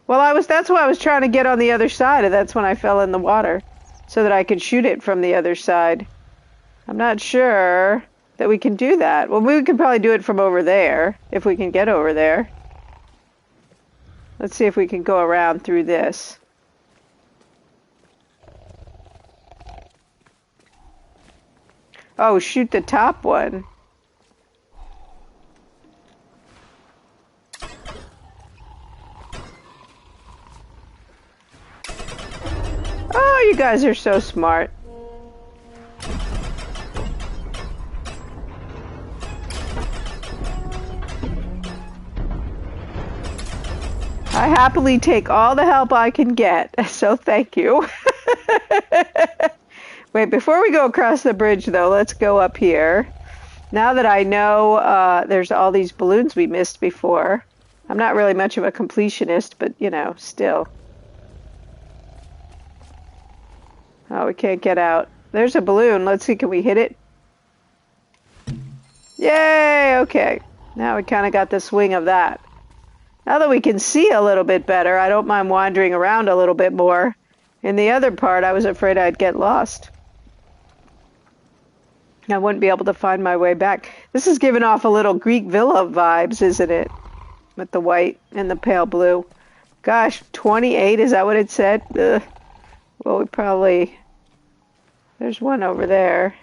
Well, that's why I was trying to get on the other side, and that's when I fell in the water, so that I could shoot it from the other side. I'm not sure that we can do that. Well, we could probably do it from over there, if we can get over there. Let's see if we can go around through this. Oh, shoot the top one. Oh, you guys are so smart. I happily take all the help I can get, so thank you. Wait, before we go across the bridge, though, let's go up here. Now that I know there's all these balloons we missed before, I'm not really much of a completionist, but, you know, still. Oh, we can't get out. There's a balloon. Let's see, can we hit it? Yay! Okay. Now we kind of got the swing of that. Now that we can see a little bit better, I don't mind wandering around a little bit more. In the other part, I was afraid I'd get lost. I wouldn't be able to find my way back. This is giving off a little Greek villa vibes, isn't it? With the white and the pale blue. Gosh, 28, is that what it said? Ugh. Well, we probably... There's one over there.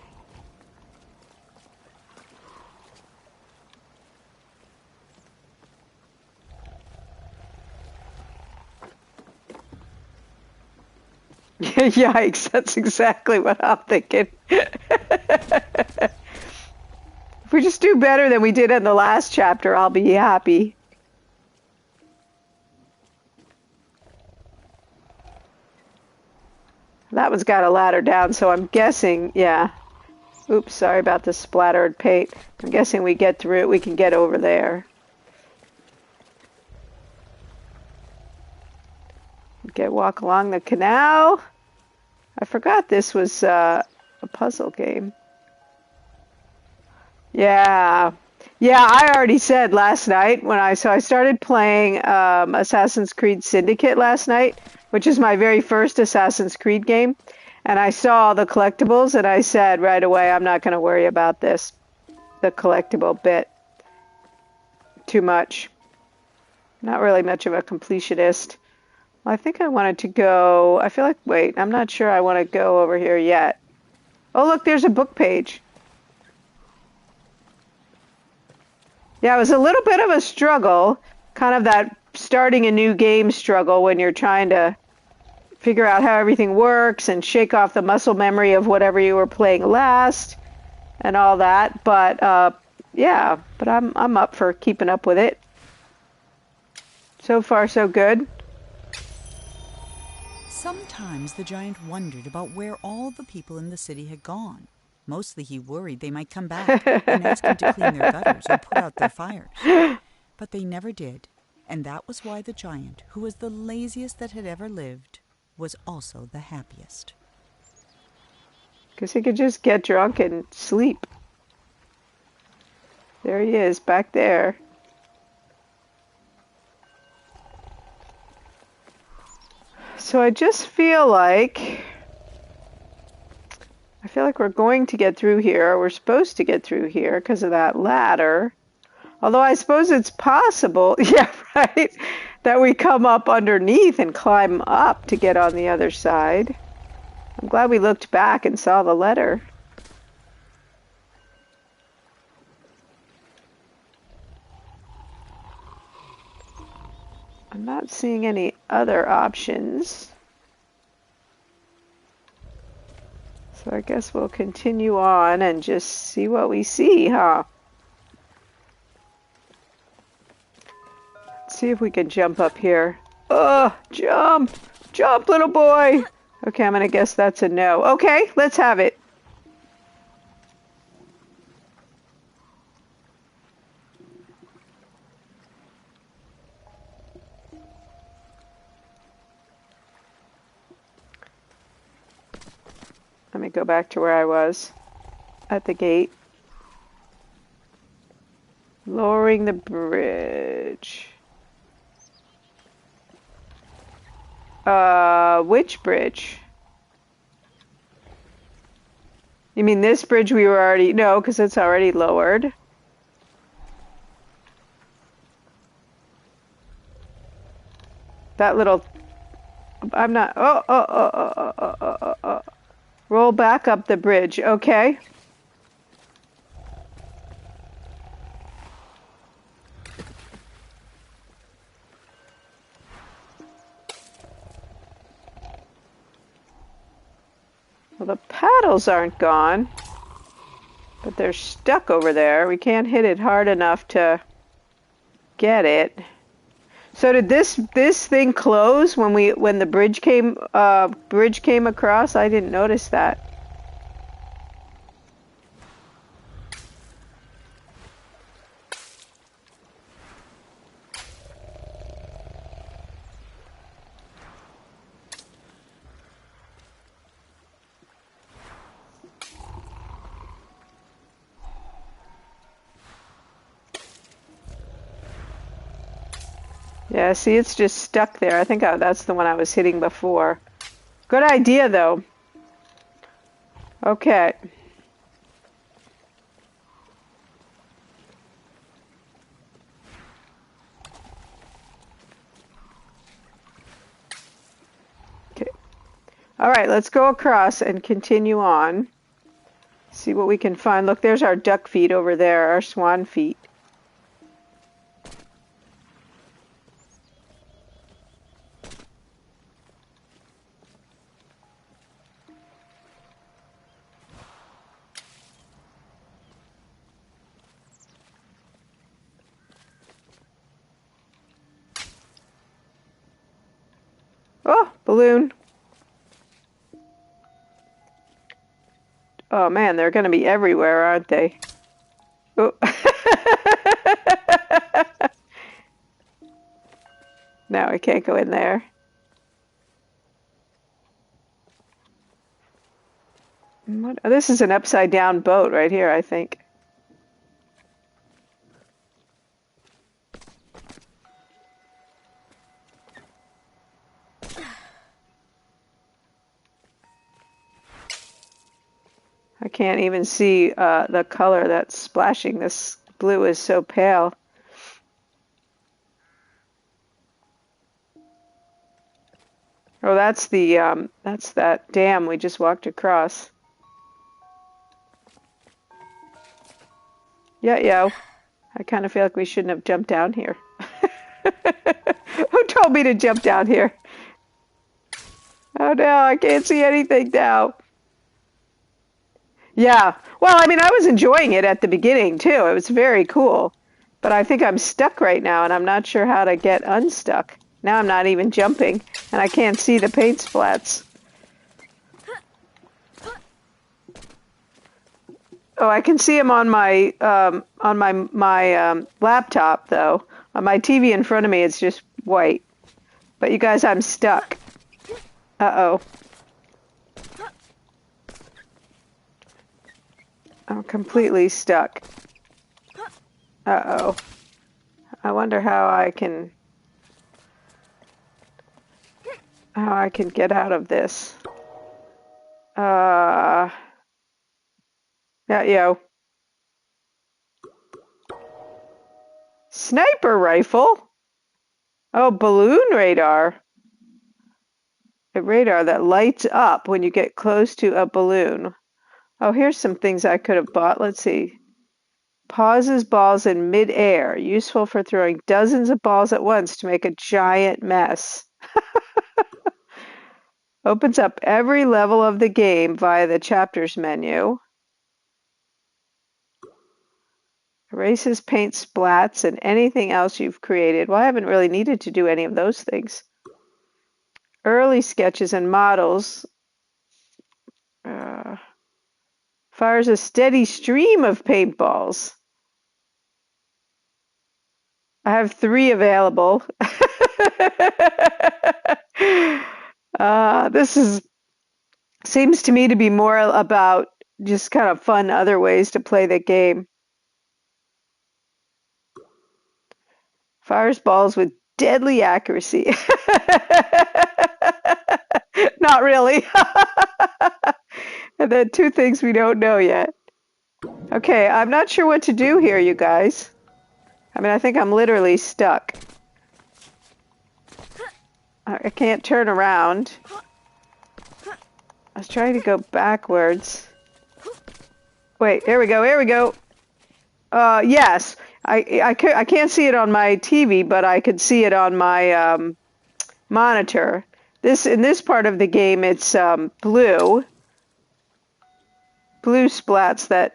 Yikes, that's exactly what I'm thinking. If we just do better than we did in the last chapter, I'll be happy. That one's got a ladder down, so I'm guessing, yeah. Oops, sorry about the splattered paint. I'm guessing we get through it, we can get over there. Okay, walk along the canal. I forgot this was a puzzle game. Yeah. Yeah, I already said last night when I started playing Assassin's Creed Syndicate last night, which is my very first Assassin's Creed game, and I saw the collectibles and I said right away, I'm not going to worry about this, the collectible bit. Too much. Not really much of a completionist. Well, I think I wanted to go, I feel like, wait, I'm not sure I want to go over here yet. Oh, look, there's a book page. Yeah, it was a little bit of a struggle, kind of that starting a new game struggle when you're trying to figure out how everything works and shake off the muscle memory of whatever you were playing last and all that. But yeah, but I'm up for keeping up with it. So far, so good. Sometimes the giant wondered about where all the people in the city had gone. Mostly he worried they might come back and ask him to clean their gutters or put out their fires. But they never did, and that was why the giant, who was the laziest that had ever lived, was also the happiest. Because he could just get drunk and sleep. There he is, back there. So I just feel like we're going to get through here. We're supposed to get through here because of that ladder. Although I suppose it's possible, yeah, right, that we come up underneath and climb up to get on the other side. I'm glad we looked back and saw the letter. I'm not seeing any other options. So I guess we'll continue on and just see what we see, huh? Let's see if we can jump up here. Jump! Jump, little boy! Okay, I'm gonna guess that's a no. Okay, let's have it. Let me go back to where I was at the gate. Lowering the bridge. Which bridge? You mean this bridge we were already... No, because it's already lowered. That little... I'm not... Roll back up the bridge. Okay. Well, the paddles aren't gone, but they're stuck over there. We can't hit it hard enough to get it. So did this thing close when the bridge came across? I didn't notice that. Yeah, see, it's just stuck there. I think that's the one I was hitting before. Good idea, though. Okay. Okay. All right, let's go across and continue on. See what we can find. Look, there's our duck feet over there, our swan feet. Oh, balloon. Oh man, they're going to be everywhere, aren't they? Oh. No, I can't go in there. What? Oh, this is an upside down boat right here, I think. I can't even see the color that's splashing. This blue is so pale. Oh, that's that dam we just walked across. Yeah, yo. I kind of feel like we shouldn't have jumped down here. Who told me to jump down here? Oh no, I can't see anything now. Yeah. Well, I mean, I was enjoying it at the beginning too. It was very cool. But I think I'm stuck right now and I'm not sure how to get unstuck. Now I'm not even jumping and I can't see the paint splats. Oh, I can see them on my laptop though. On my TV in front of me, it's just white. But you guys, I'm stuck. Uh-oh. I'm completely stuck. Uh-oh. I wonder how I can get out of this. Yeah, yo. Sniper rifle? Oh, balloon radar. A radar that lights up when you get close to a balloon. Oh, here's some things I could have bought. Let's see. Pauses balls in mid-air. Useful for throwing dozens of balls at once to make a giant mess. Opens up every level of the game via the chapters menu. Erases paint splats and anything else you've created. Well, I haven't really needed to do any of those things. Early sketches and models. Fires a steady stream of paintballs. I have 3 available. This seems to me to be more about just kind of fun other ways to play the game. Fires balls with deadly accuracy. Not really. And then 2 things we don't know yet. Okay, I'm not sure what to do here, you guys. I mean, I think I'm literally stuck. I can't turn around. I was trying to go backwards. Wait, here we go, here we go. Yes, I can't see it on my TV, but I could see it on my monitor. In this part of the game, it's blue splats that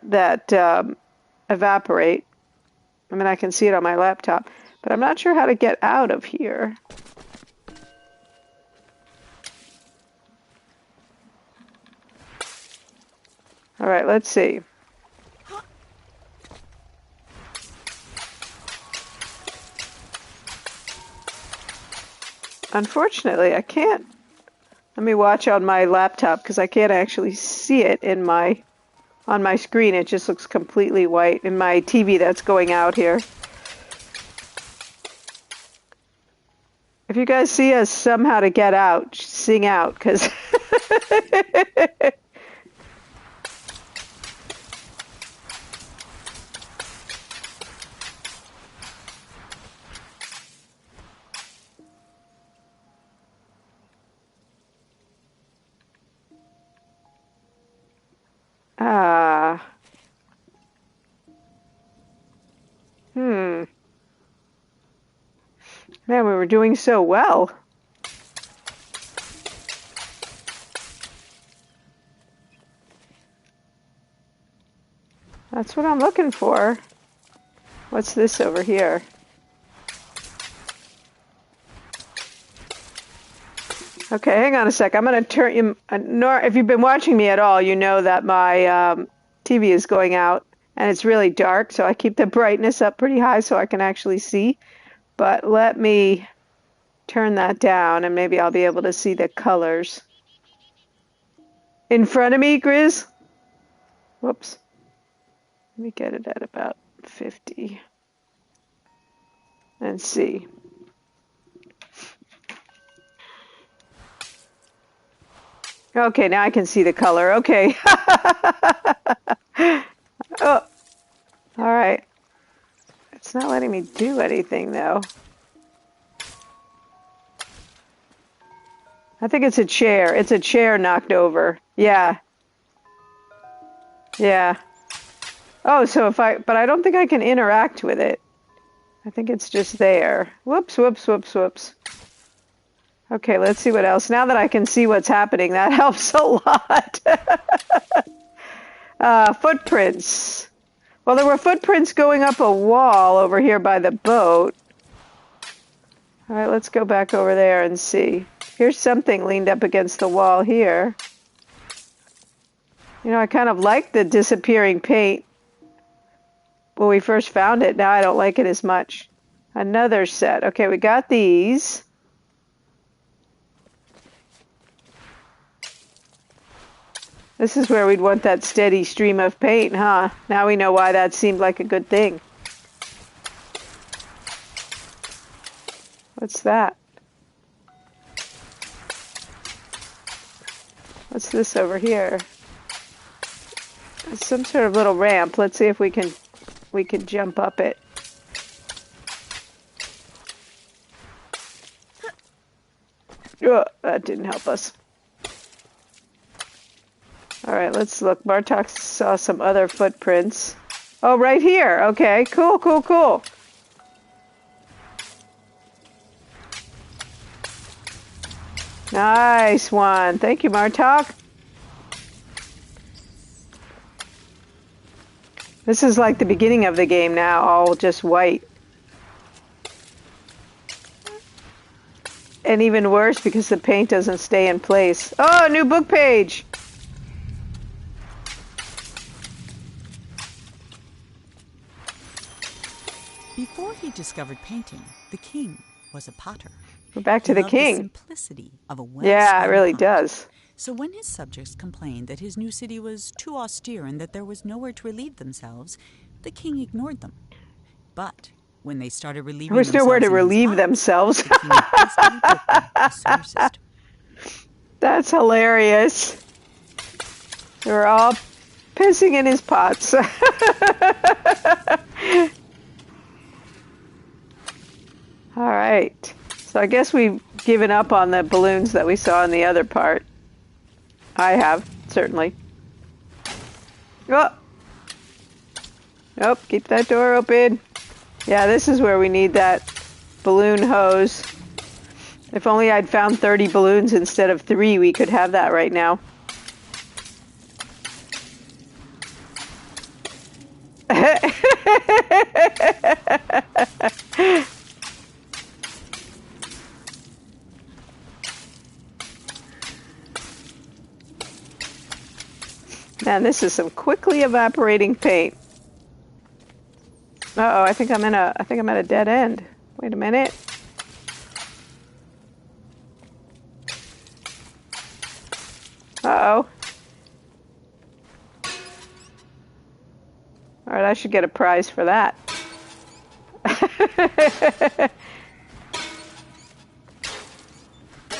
evaporate. I mean, I can see it on my laptop, but I'm not sure how to get out of here. All right, let's see. Unfortunately, I can't. Let me watch on my laptop because I can't actually see it on my screen. It just looks completely white in my TV that's going out here. If you guys see us somehow to get out, sing out, because Man, we were doing so well. That's what I'm looking for. What's this over here? Okay, hang on a sec. I'm going to turn you. If you've been watching me at all, you know that my TV is going out and it's really dark, so I keep the brightness up pretty high so I can actually see. But let me turn that down and maybe I'll be able to see the colors. In front of me, Grizz? Whoops. Let me get it at about 50 and see. Okay, now I can see the color. Okay. Oh, all right. It's not letting me do anything, though. I think it's a chair. It's a chair knocked over. Yeah. Yeah. Oh, so but I don't think I can interact with it. I think it's just there. Whoops, whoops, whoops, whoops. Okay, let's see what else. Now that I can see what's happening, that helps a lot. Footprints. Well, there were footprints going up a wall over here by the boat. All right, let's go back over there and see. Here's something leaned up against the wall here. You know, I kind of like the disappearing paint when we first found it. Now I don't like it as much. Another set. Okay, we got these. This is where we'd want that steady stream of paint, huh? Now we know why that seemed like a good thing. What's that? What's this over here? It's some sort of little ramp. Let's see if we can jump up it. Oh, that didn't help us. All right, let's look. Bartok saw some other footprints. Oh, right here. Okay, cool, cool, cool. Nice one. Thank you, Martok. This is like the beginning of the game now, all just white. And even worse because the paint doesn't stay in place. Oh, new book page! Before he discovered painting, the king was a potter. We're back to He the loved king. The simplicity of a Yeah, it really pot. does. So when his subjects complained that his new city was too austere and that there was nowhere to relieve themselves, the king ignored them. But when they started relieving There was nowhere to relieve themselves. the king hastily built them a sewer system. That's hilarious. They were all pissing in his pots. All right. So I guess we've given up on the balloons that we saw in the other part. I have, certainly. Oh! Nope, keep that door open. Yeah, this is where we need that balloon hose. If only I'd found 30 balloons instead of 3, we could have that right now. Man, this is some quickly evaporating paint. Uh-oh, I think I'm at a dead end. Wait a minute. Uh-oh. All right, I should get a prize for that.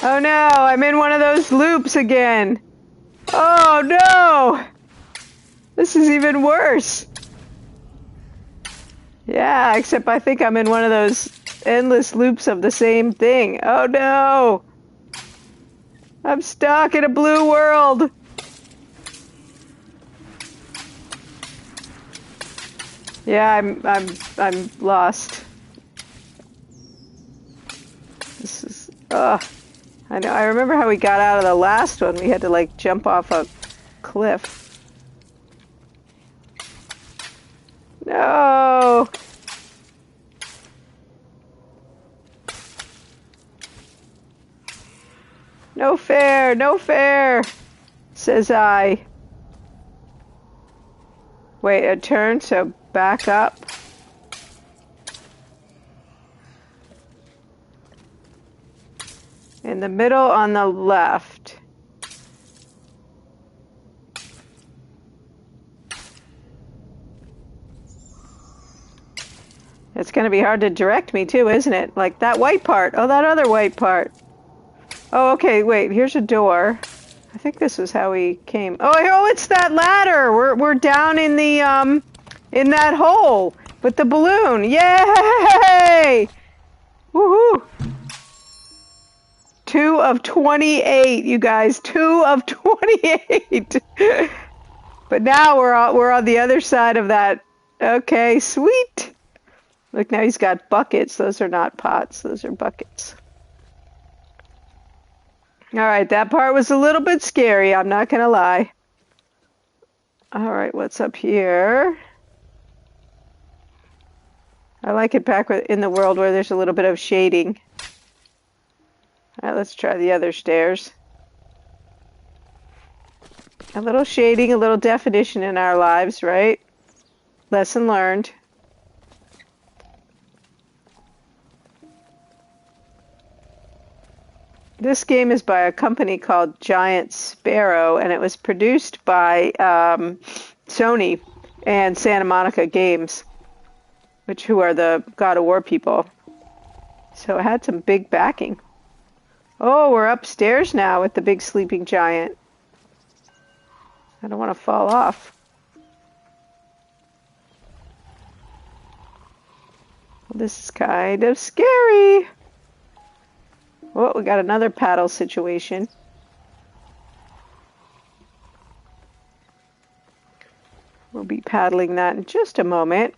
Oh no, I'm in one of those loops again. Oh no! This is even worse. Yeah, except I think I'm in one of those endless loops of the same thing. Oh no! I'm stuck in a blue world. Yeah, I'm lost. This is I know. I remember how we got out of the last one. We had to like jump off a cliff. No. No fair, no fair, says I. Wait, a turn, so back up. In the middle on the left. It's going to be hard to direct me too, isn't it? Like that white part. Oh, that other white part. Oh, okay, wait, here's a door. I think this is how we came. Oh, it's that ladder. We're down in the in that hole with the balloon. Yay! Woohoo! 2 of 28, you guys. 2 of 28. But now we're on the other side of that. Okay, sweet. Look, now he's got buckets. Those are not pots. Those are buckets. All right, that part was a little bit scary. I'm not going to lie. All right, what's up here? I like it back in the world where there's a little bit of shading. All right, let's try the other stairs. A little shading, a little definition in our lives, right? Lesson learned. This game is by a company called Giant Sparrow, and it was produced by Sony and Santa Monica Games, who are the God of War people. So it had some big backing. Oh, we're upstairs now with the big sleeping giant. I don't want to fall off. Well, this is kind of scary. Oh, we got another paddle situation. We'll be paddling that in just a moment.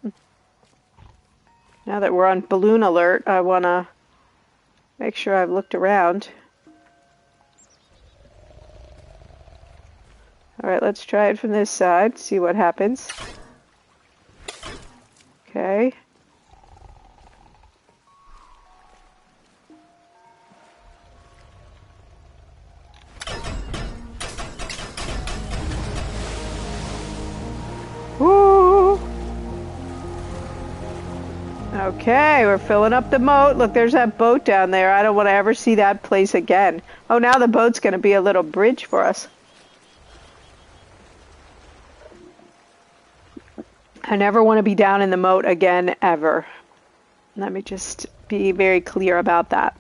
Now that we're on balloon alert, I want to make sure I've looked around. Alright, let's try it from this side, see what happens. Okay. Woo! Okay, we're filling up the moat. Look, there's that boat down there. I don't want to ever see that place again. Oh, now the boat's going to be a little bridge for us. I never want to be down in the moat again, ever. Let me just be very clear about that.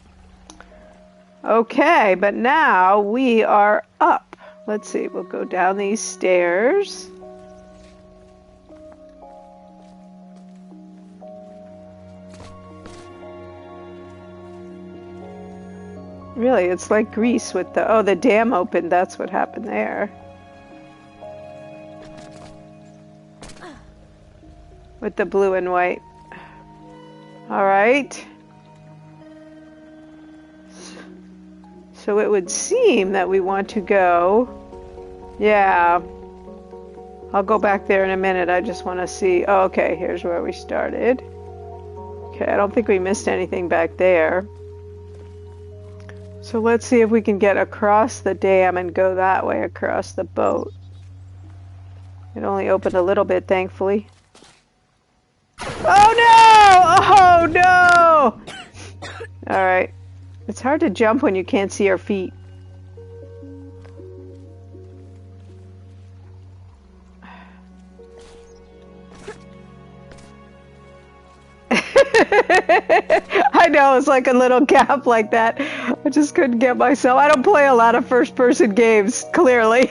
Okay, but now we are up. Let's see, we'll go down these stairs. Really, it's like Greece with the dam opened. That's what happened there. With the blue and white. All right. So it would seem that we want to go. Yeah. I'll go back there in a minute. I just want to see. Oh, okay, here's where we started. Okay, I don't think we missed anything back there. So let's see if we can get across the dam and go that way across the boat. It only opened a little bit, thankfully. Oh no! Oh no! Alright. It's hard to jump when you can't see your feet. I know, it's like a little gap like that. I just couldn't get myself. I don't play a lot of first-person games, clearly.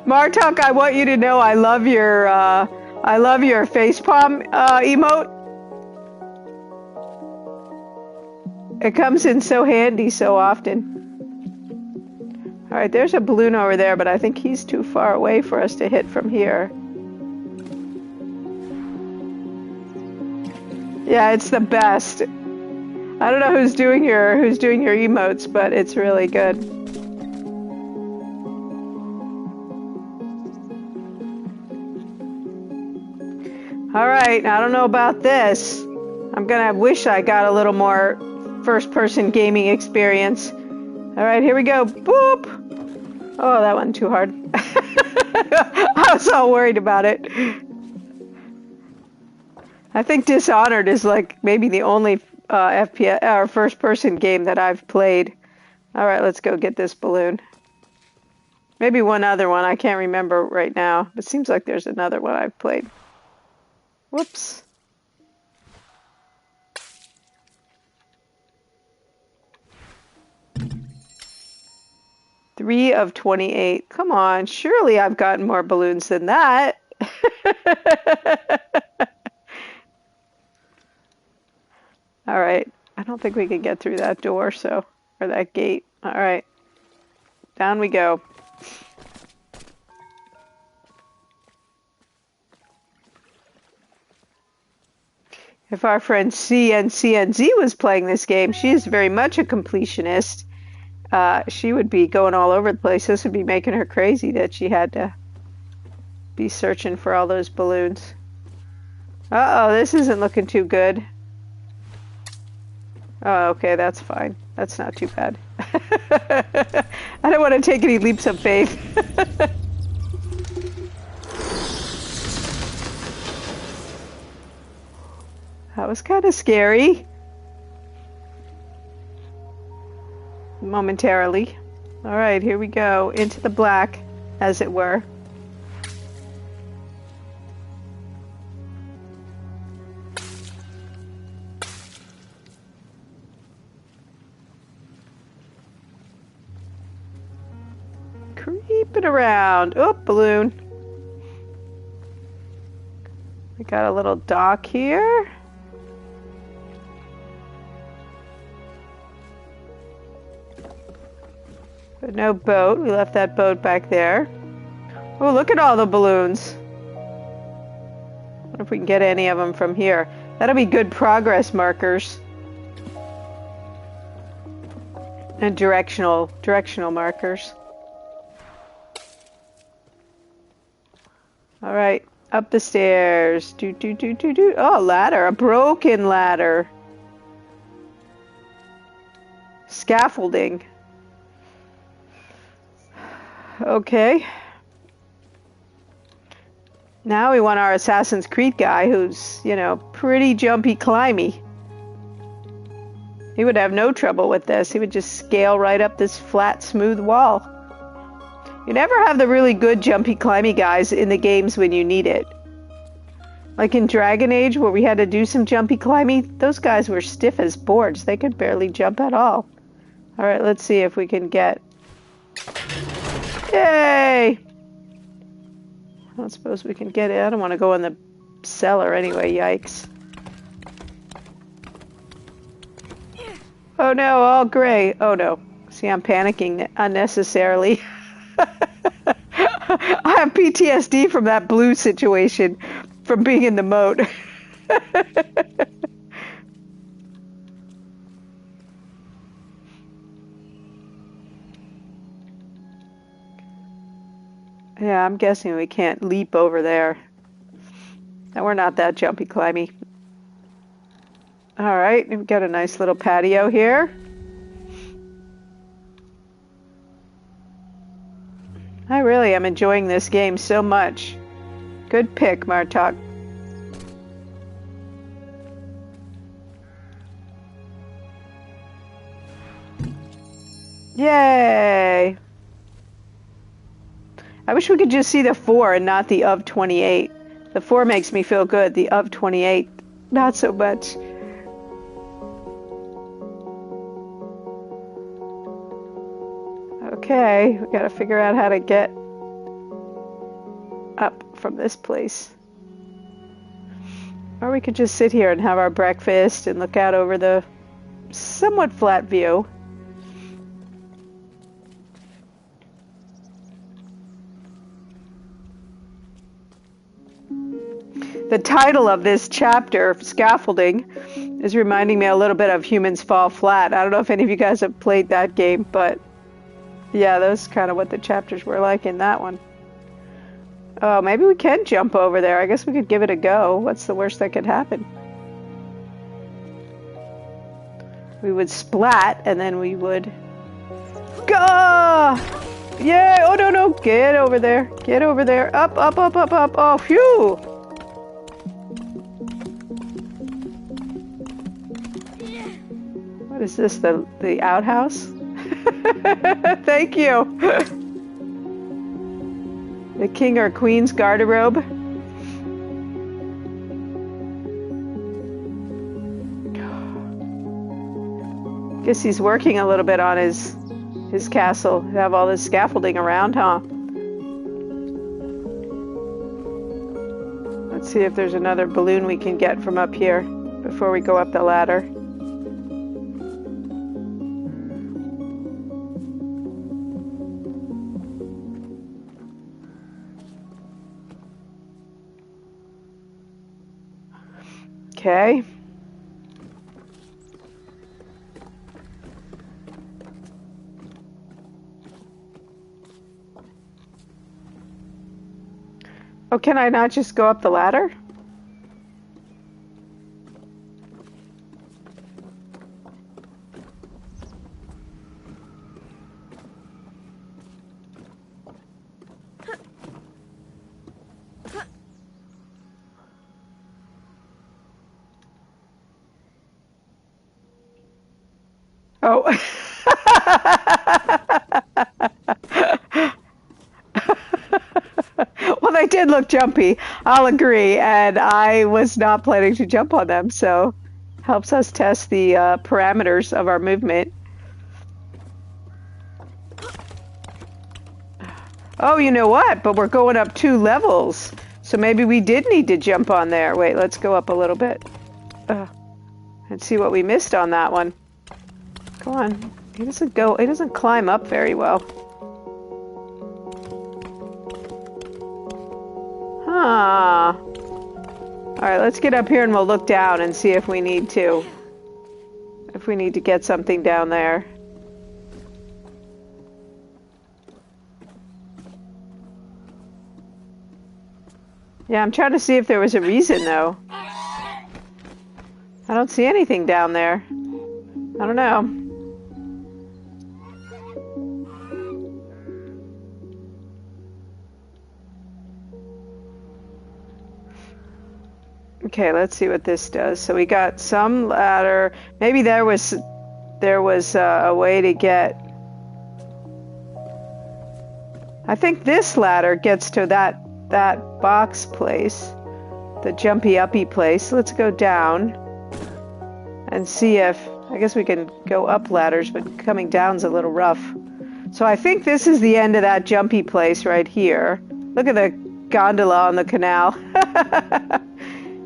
Martok, I want you to know I love your facepalm emote. It comes in so handy so often. Alright, there's a balloon over there, but I think he's too far away for us to hit from here. Yeah, it's the best. I don't know who's doing your emotes, but it's really good. All right, I don't know about this. I'm gonna wish I got a little more first-person gaming experience. All right, here we go. Boop! Oh, that wasn't too hard. I was all worried about it. I think Dishonored is like maybe the only FPS or first-person game that I've played. All right, let's go get this balloon. Maybe one other one. I can't remember right now. It seems like there's another one I've played. Whoops. Three of 28. Come on, surely I've gotten more balloons than that. All right, I don't think we can get through that door, or that gate. All right, down we go. If our friend CNCNZ was playing this game, she is very much a completionist. She would be going all over the place. This would be making her crazy that she had to be searching for all those balloons. Uh-oh, this isn't looking too good. Oh, okay, that's fine. That's not too bad. I don't want to take any leaps of faith. That was kind of scary. Momentarily. All right, here we go. Into the black, as it were. Creeping around. Oh, balloon. We got a little dock here. But no boat. We left that boat back there. Oh, look at all the balloons. I wonder if we can get any of them from here. That'll be good progress markers. And directional markers. All right, up the stairs. Do do do do do. Oh, ladder, a broken ladder. Scaffolding. Okay. Now we want our Assassin's Creed guy who's, you know, pretty jumpy climby. He would have no trouble with this. He would just scale right up this flat, smooth wall. You never have the really good jumpy climby guys in the games when you need it. Like in Dragon Age, where we had to do some jumpy climby, those guys were stiff as boards. They could barely jump at all. All right, let's see if we can get... Yay! I don't suppose we can get it. I don't want to go in the cellar anyway, yikes. Oh no, all gray. Oh no. See, I'm panicking unnecessarily. I have PTSD from that blue situation, from being in the moat. Yeah, I'm guessing we can't leap over there. And we're not that jumpy climby. Alright, we've got a nice little patio here. I really am enjoying this game so much. Good pick, Martok. Yay! I wish we could just see the 4 and not the of 28. The 4 makes me feel good. The of 28, not so much. Okay, we gotta figure out how to get up from this place. Or we could just sit here and have our breakfast and look out over the somewhat flat view. The title of this chapter, Scaffolding, is reminding me a little bit of Humans Fall Flat. I don't know if any of you guys have played that game, but yeah, that's kind of what the chapters were like in that one. Oh, maybe we can jump over there. I guess we could give it a go. What's the worst that could happen? We would splat, and then we would... Go! Yay! Oh, no, no. Get over there. Get over there. Up, up, up, up, up. Oh, phew! What is this? The outhouse? Thank you. The king or queen's garderobe. Guess he's working a little bit on his castle. Have all this scaffolding around, huh? Let's see if there's another balloon we can get from up here before we go up the ladder. Okay. Oh, can I not just go up the ladder? Oh. Well, they did look jumpy, I'll agree, and I was not planning to jump on them, so helps us test the parameters of our movement. Oh, you know what? But we're going up 2 levels, so maybe we did need to jump on there. Wait, let's go up a little bit and see what we missed on that one. Come on. He doesn't climb up very well. Huh. Alright, let's get up here and we'll look down and see if we need to. If we need to get something down there. Yeah, I'm trying to see if there was a reason, though. I don't see anything down there. I don't know. Okay, let's see what this does. So we got some ladder. Maybe there was a way to get. I think this ladder gets to that box place, the jumpy uppy place. Let's go down and see if. I guess we can go up ladders, but coming down's a little rough. So I think this is the end of that jumpy place right here. Look at the gondola on the canal.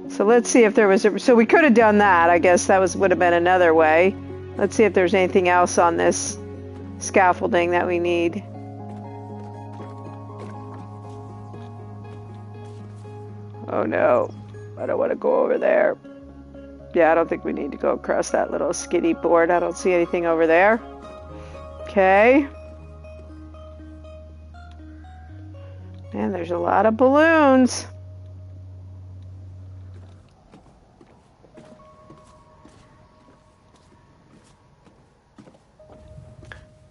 So let's see if there was so we could have done that. I guess that would have been another way. Let's see if there's anything else on this scaffolding that we need. Oh no, I don't want to go over there. Yeah, I don't think we need to go across that little skiddy board. I don't see anything over there. Okay. And there's a lot of balloons.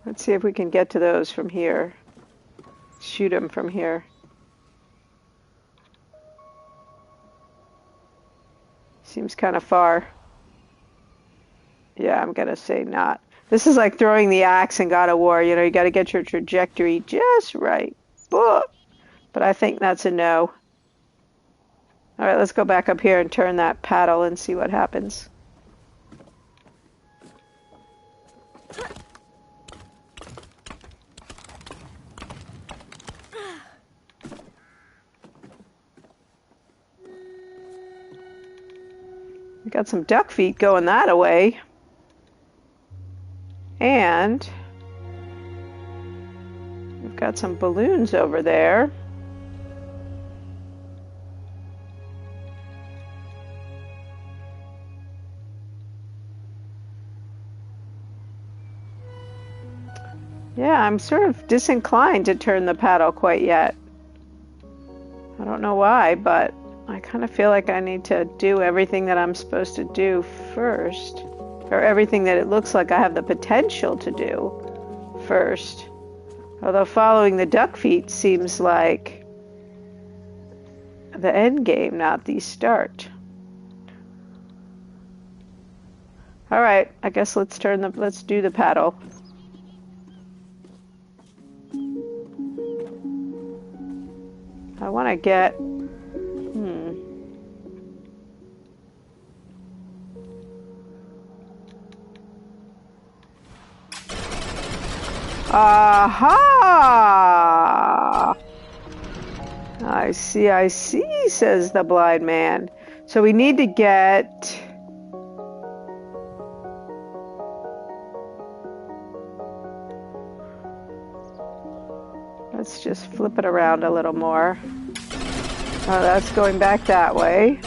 Let's see if we can get to those from here. Shoot them from here. Seems kind of far. Yeah, I'm gonna say not. This is like throwing the axe in God of War. You know, you got to get your trajectory just right. But I think that's a no. All right, let's go back up here and turn that paddle and see what happens. We got some duck feet going that way. And we've got some balloons over there. Yeah, I'm sort of disinclined to turn the paddle quite yet. I don't know why, but I kind of feel like I need to do everything that I'm supposed to do first. Or everything that it looks like I have the potential to do first. Although following the duck feet seems like the end game, not the start. All right, I guess let's do the paddle. I want to get Aha! I see, says the blind man. So we need to get... Let's just flip it around a little more. Oh, that's going back that way.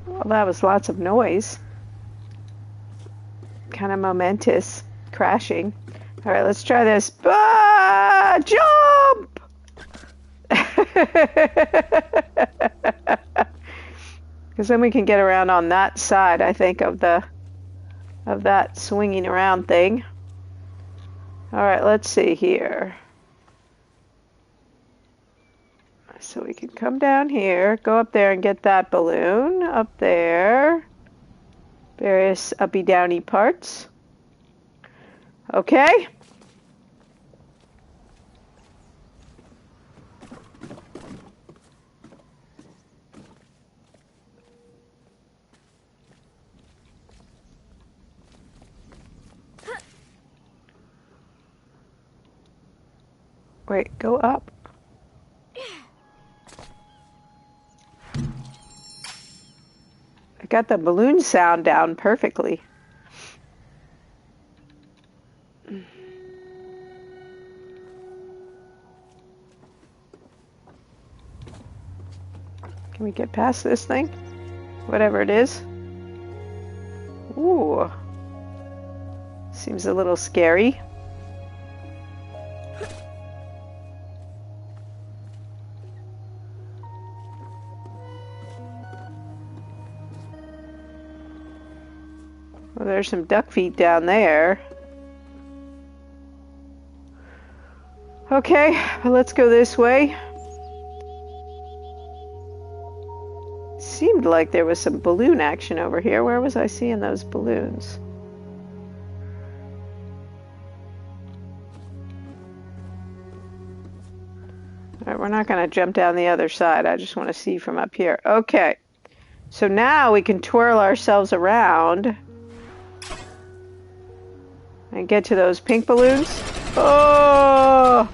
Well, that was lots of noise. Kind of momentous crashing. All right, let's try this. Ah, jump! Because then we can get around on that side, I think, of that swinging around thing. All right, let's see here. So we can come down here, go up there and get that balloon up there. Various uppy downy parts. Okay. Wait, go up. I got the balloon sound down perfectly. Can we get past this thing? whatever it is. Ooh. Seems a little scary. Well, there's some duck feet down there. Okay, well, let's go this way. Seemed like there was some balloon action over here. Where was I seeing those balloons? All right, we're not going to jump down the other side. I just want to see from up here. Okay, so now we can twirl ourselves around and get to those pink balloons. Oh!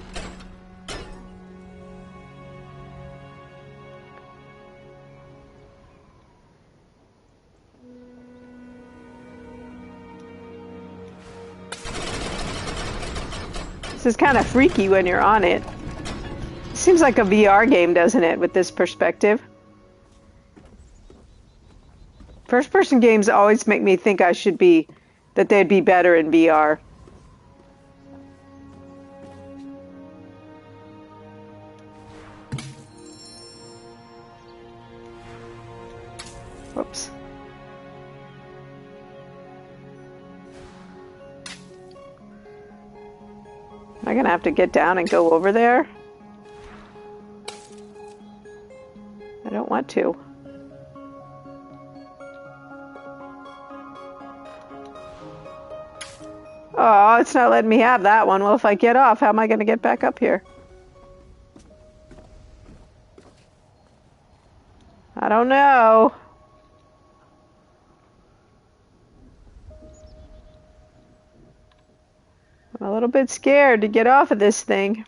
This is kind of freaky when you're on it. Seems like a VR game, doesn't it, with this perspective? First-person games always make me think that they'd be better in VR. Whoops. Am I gonna have to get down and go over there? I don't want to. Oh, it's not letting me have that one. Well, if I get off, how am I going to get back up here? I don't know. I'm a little bit scared to get off of this thing.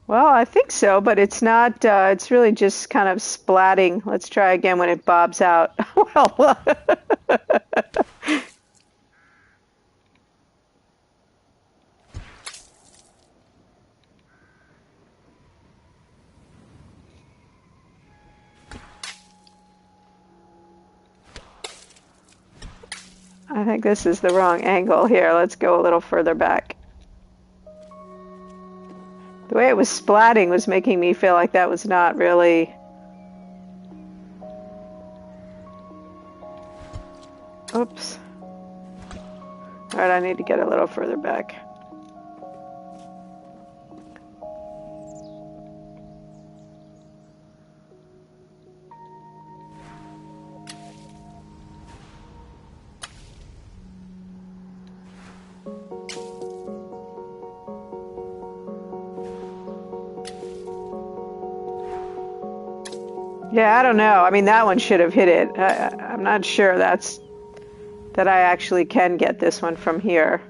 Well, I think so, but it's not, it's really just kind of splatting. Let's try again when it bobs out. Well, I think this is the wrong angle here. Let's go a little further back. The way it was splatting was making me feel like that was not really... Oops. Alright, I need to get a little further back. Yeah, I don't know. I mean, that one should have hit it. I'm not sure that I actually can get this one from here.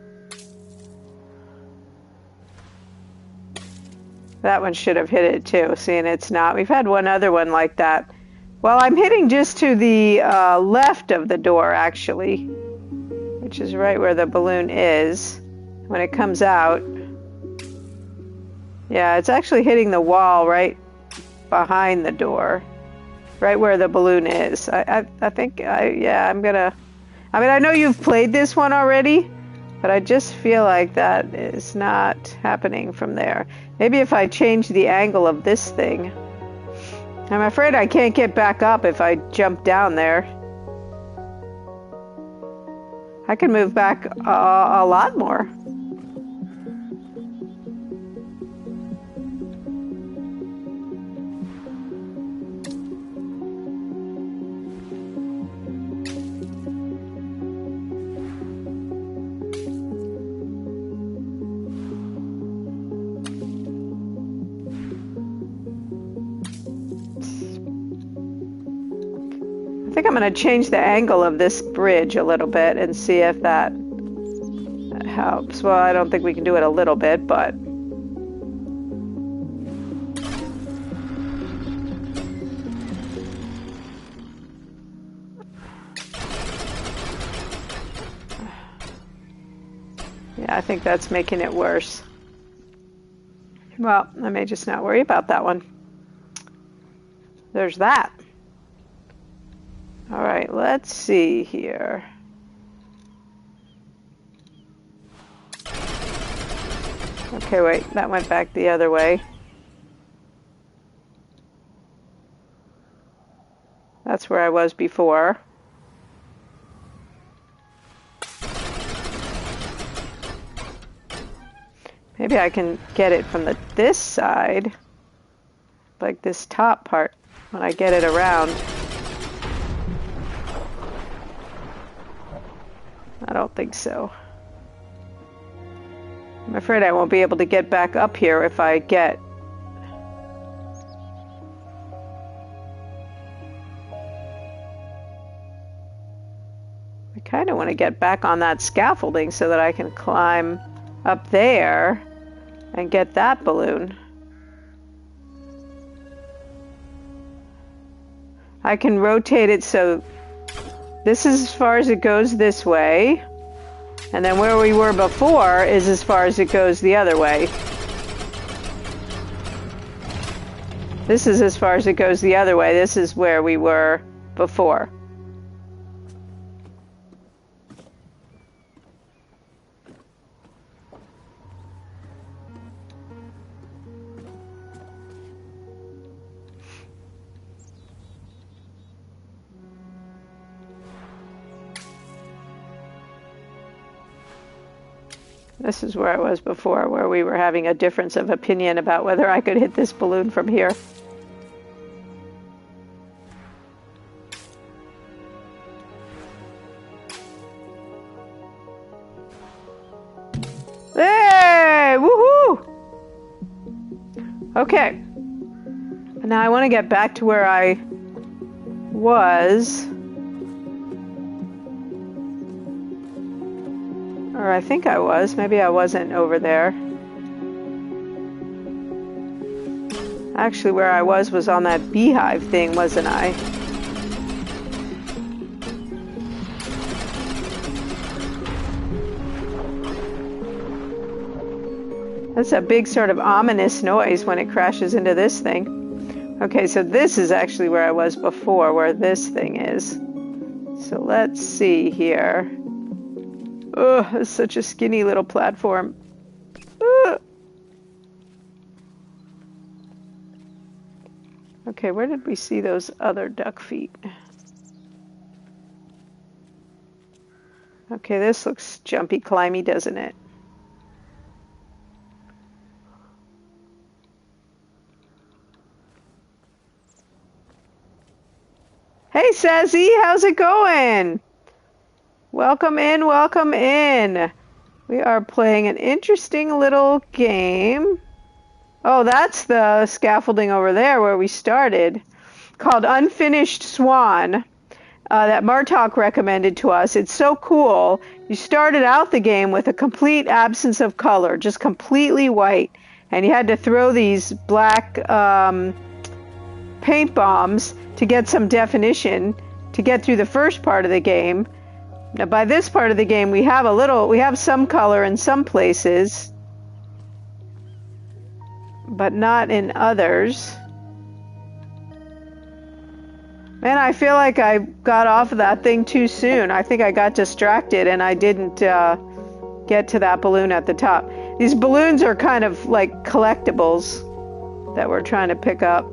That one should have hit it too. See, and it's not. We've had one other one like that. Well, I'm hitting just to the left of the door, actually, which is right where the balloon is when it comes out. Yeah, it's actually hitting the wall right behind the door. Right where the balloon is. I think, yeah, I'm gonna... I mean, I know you've played this one already, but I just feel like that is not happening from there. Maybe if I change the angle of this thing. I'm afraid I can't get back up if I jump down there. I can move back a lot more. I think I'm going to change the angle of this bridge a little bit and see if that helps. Well, I don't think we can do it a little bit, but... yeah, I think that's making it worse. Well, I may just not worry about that one. there's that. All right, let's see here. Okay, wait, that went back the other way. That's where I was before. Maybe I can get it from this side, like this top part, when I get it around. I don't think so. I'm afraid I won't be able to get back up here if I get... I kind of want to get back on that scaffolding so that I can climb up there and get that balloon. I can rotate it so this is as far as it goes this way. And then where we were before is as far as it goes the other way. This is as far as it goes the other way. This is where we were before. This is where I was before, where we were having a difference of opinion about whether I could hit this balloon from here. Hey! Woohoo! Okay. And now I want to get back to where I was. Or I think I was. Maybe I wasn't over there. Actually, where I was on that beehive thing, wasn't I? That's a big sort of ominous noise when it crashes into this thing. Okay, so this is actually where I was before, where this thing is. So let's see here. Oh, it's such a skinny little platform. Okay, where did we see those other duck feet? Okay, this looks jumpy, climby, doesn't it? Hey, Sassy, how's it going? Welcome in, welcome in. We are playing an interesting little game. Oh, that's the scaffolding over there where we started, called Unfinished Swan, that Martok recommended to us. It's so cool. You started out the game with a complete absence of color, just completely white, and you had to throw these black paint bombs to get some definition to get through the first part of the game. Now, by this part of the game, we have some color in some places, but not in others. Man, I feel like I got off of that thing too soon. I think I got distracted and I didn't get to that balloon at the top. These balloons are kind of like collectibles that we're trying to pick up.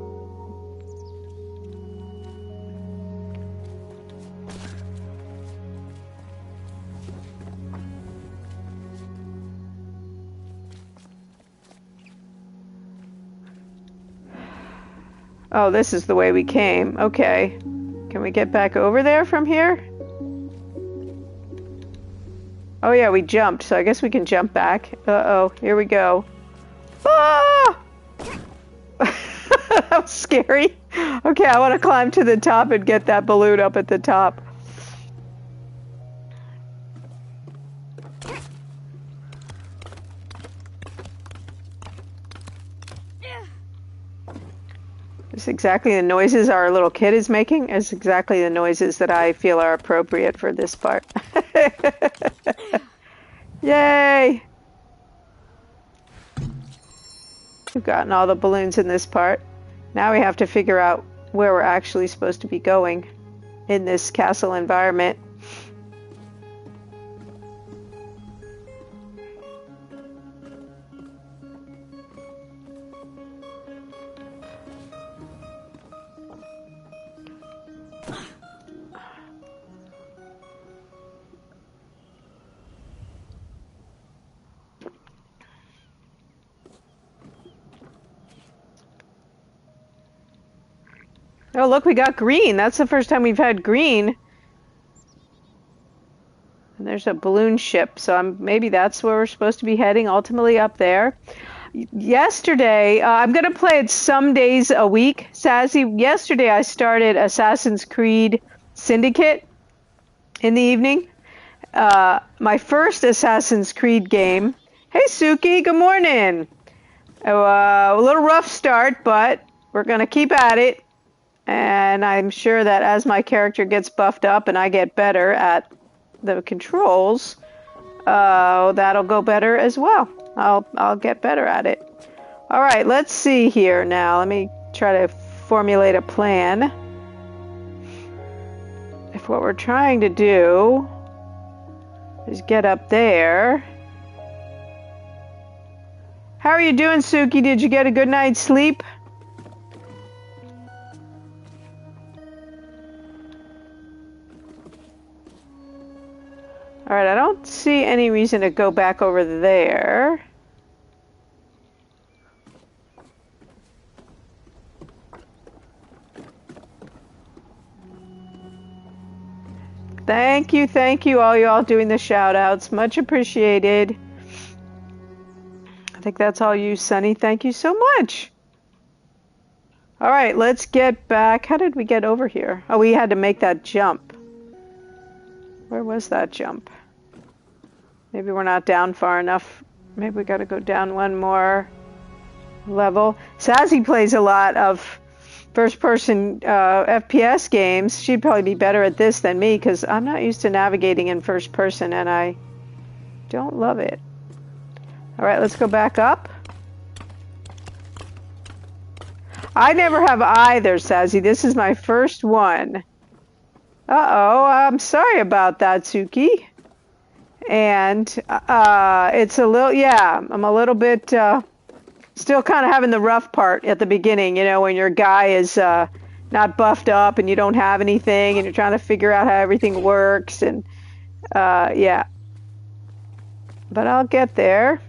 Oh, this is the way we came. Okay. Can we get back over there from here? Oh yeah, we jumped, so I guess we can jump back. Uh-oh, here we go. Ah! That was scary. Okay, I want to climb to the top and get that balloon up at the top. It's exactly the noises our little kid is making. It's exactly the noises that I feel are appropriate for this part. Yay! We've gotten all the balloons in this part. Now we have to figure out where we're actually supposed to be going in this castle environment. Oh, look, we got green. That's the first time we've had green. And there's a balloon ship, so maybe that's where we're supposed to be heading, ultimately up there. Yesterday, I'm going to play it some days a week, Sassy. Yesterday, I started Assassin's Creed Syndicate in the evening. My first Assassin's Creed game. Hey, Suki, good morning. A little rough start, but we're going to keep at it. And I'm sure that as my character gets buffed up and I get better at the controls, that'll go better as well. I'll get better at it. All right, let's see here now. Let me try to formulate a plan. If what we're trying to do is get up there. How are you doing, Suki? Did you get a good night's sleep? All right, I don't see any reason to go back over there. Thank you, all y'all doing the shout outs. Much appreciated. I think that's all you, Sunny. Thank you so much. All right, let's get back. How did we get over here? Oh, we had to make that jump. Where was that jump? Maybe we're not down far enough. Maybe we got to go down one more level. Sassy plays a lot of first-person FPS games. She'd probably be better at this than me because I'm not used to navigating in first person and I don't love it. All right, let's go back up. I never have either, Sassy. This is my first one. Uh-oh, I'm sorry about that, Suki. And it's a little, yeah, I'm a little bit still kind of having the rough part at the beginning, you know, when your guy is not buffed up and you don't have anything and you're trying to figure out how everything works. And yeah, but I'll get there.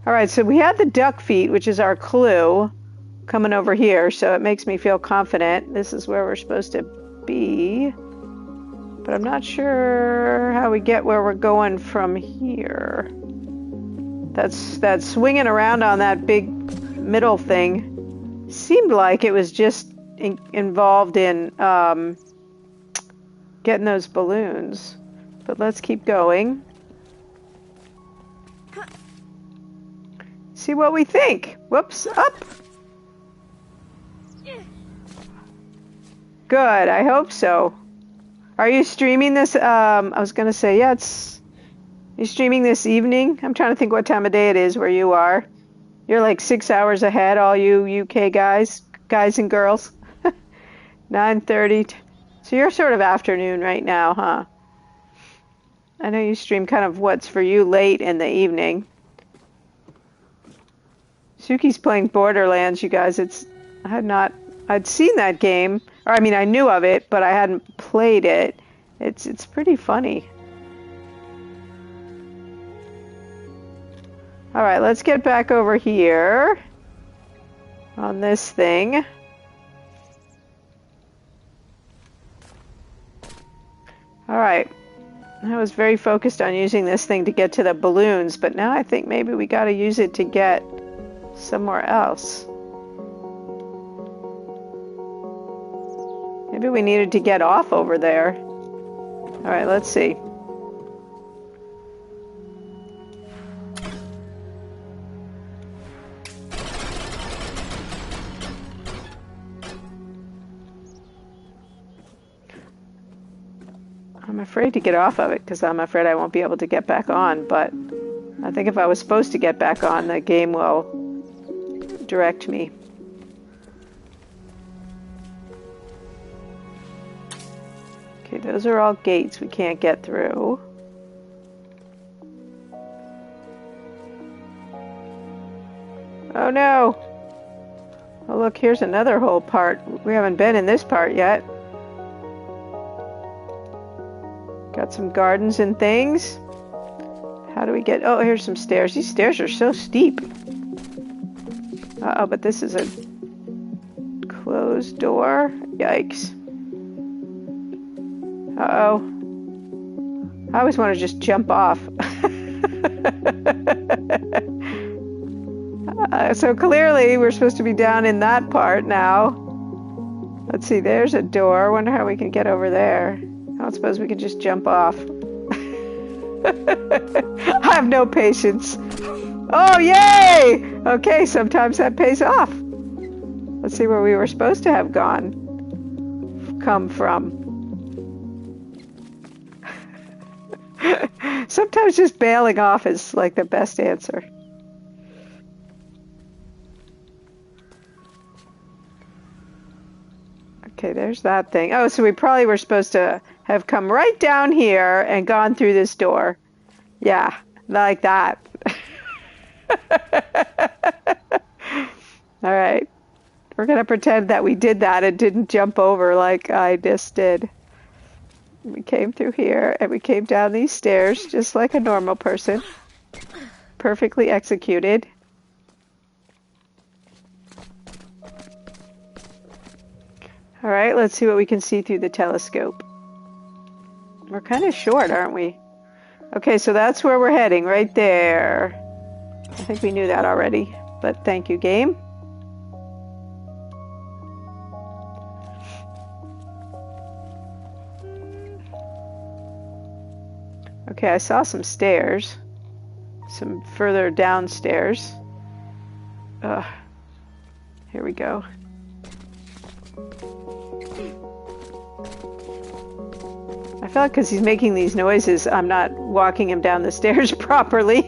All right, so we had the duck feet, which is our clue, coming over here. So it makes me feel confident. This is where we're supposed to be. But I'm not sure how we get where we're going from here. That's swinging around on that big middle thing. Seemed like it was just involved in getting those balloons. But let's keep going. See what we think. Whoops, up. Good, I hope so. Are you streaming this? I was going to say, yeah, you streaming this evening? I'm trying to think what time of day it is where you are. You're like 6 hours ahead, all you UK guys and girls. 9:30. So you're sort of afternoon right now, huh? I know you stream kind of what's for you late in the evening. Suki's playing Borderlands, you guys. I'd seen that game, or I mean, I knew of it, but I hadn't played it. It's pretty funny. All right, let's get back over here on this thing. All right, I was very focused on using this thing to get to the balloons, but now I think maybe we got to use it to get somewhere else. Maybe we needed to get off over there. All right, let's see. I'm afraid to get off of it because I'm afraid I won't be able to get back on, but I think if I was supposed to get back on, the game will direct me. Those are all gates we can't get through. Oh no! Oh look, here's another whole part. We haven't been in this part yet. Got some gardens and things. How do we get... Oh, here's some stairs. These stairs are so steep. Uh-oh, but this is a closed door. Yikes. Uh-oh. I always want to just jump off. So clearly we're supposed to be down in that part now. Let's see, there's a door. Wonder how we can get over there. I don't suppose we can just jump off. I have no patience. Oh, yay! Okay, sometimes that pays off. Let's see where we were supposed to have come from. Sometimes just bailing off is like the best answer. Okay, there's that thing. Oh, so we probably were supposed to have come right down here and gone through this door. Yeah, like that. All right. We're going to pretend that we did that and didn't jump over like I just did. We came through here and we came down these stairs just like a normal person. Perfectly executed. All right, let's see what we can see through the telescope. We're kind of short, aren't we? Okay, so that's where we're heading, right there. I think we knew that already, but thank you, game. Okay, I saw some stairs. Some further downstairs. Here we go. I feel like because he's making these noises, I'm not walking him down the stairs properly.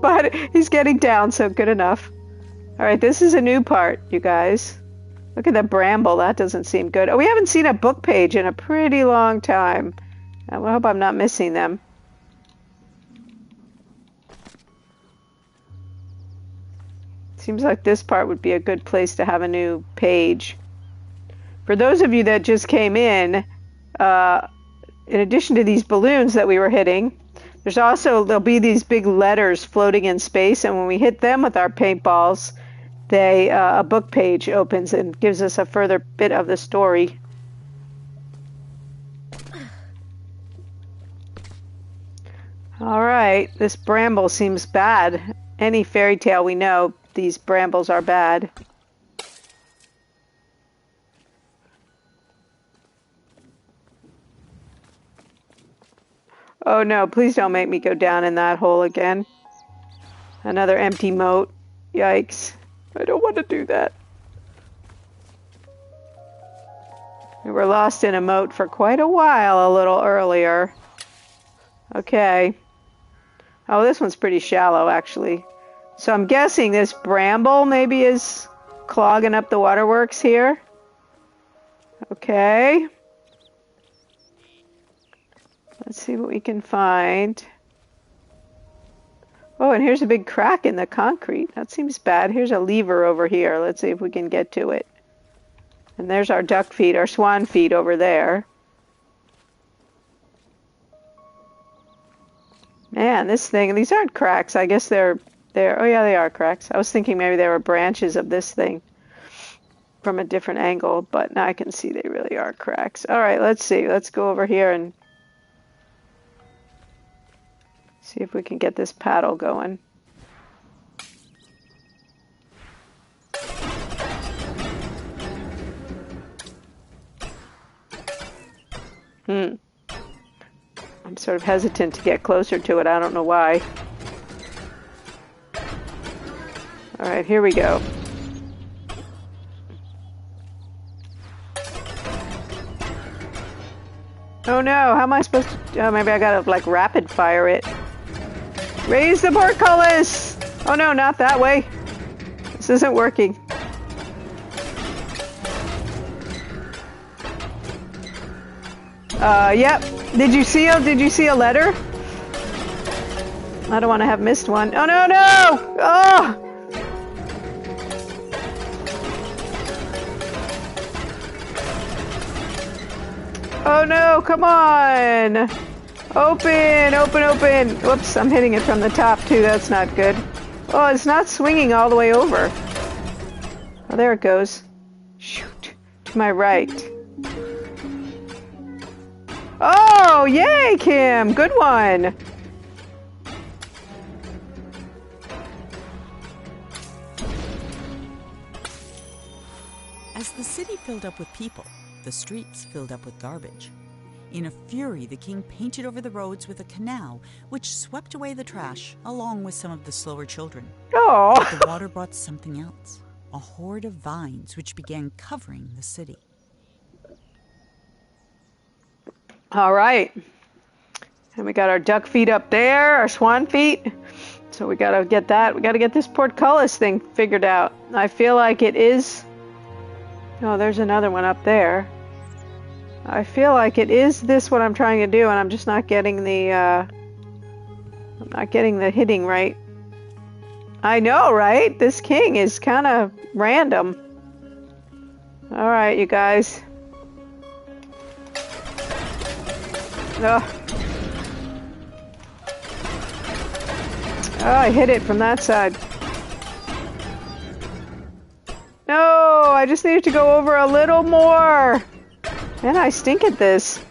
But he's getting down, so good enough. All right, this is a new part, you guys. Look at the bramble. That doesn't seem good. Oh, we haven't seen a book page in a pretty long time. I hope I'm not missing them. Seems like this part would be a good place to have a new page. For those of you that just came in addition to these balloons that we were hitting, there'll be these big letters floating in space, and when we hit them with our paintballs, a book page opens and gives us a further bit of the story. All right, this bramble seems bad. Any fairy tale we know, these brambles are bad. Oh no, please don't make me go down in that hole again. Another empty moat. Yikes. I don't want to do that. We were lost in a moat for quite a while a little earlier. Okay. Oh, this one's pretty shallow, actually. So I'm guessing this bramble maybe is clogging up the waterworks here. Okay. Let's see what we can find. Oh, and here's a big crack in the concrete. That seems bad. Here's a lever over here. Let's see if we can get to it. And there's our duck feet, our swan feet over there. Man, this thing, these aren't cracks. I guess they're, oh yeah, they are cracks. I was thinking maybe they were branches of this thing from a different angle, but now I can see they really are cracks. All right, let's see. Let's go over here and see if we can get this paddle going. I'm sort of hesitant to get closer to it. I don't know why. All right, here we go. Oh no, how am I supposed to... Oh, maybe I gotta, like, rapid fire it. Raise the portcullis! Oh no, not that way. This isn't working. Yep. Did you see a letter? I don't want to have missed one. Oh, no, no! Oh! Oh, no, come on! Open, open, open! Whoops, I'm hitting it from the top, too. That's not good. Oh, it's not swinging all the way over. Oh, there it goes. Shoot. To my right. Oh, yay, Kim! Good one! As the city filled up with people, the streets filled up with garbage. In a fury, the king painted over the roads with a canal, which swept away the trash, along with some of the slower children. Oh! But the water brought something else, a horde of vines which began covering the city. All right. And we got our duck feet up there, our swan feet. So we gotta get that. We gotta get this portcullis thing figured out. I feel like it is... Oh, there's another one up there. I feel like it is this what I'm trying to do, and I'm just not getting the, I'm not getting the hitting right. I know, right? This king is kind of random. All right, you guys. Ugh. Oh, I hit it from that side. No, I just needed to go over a little more. Man, I stink at this.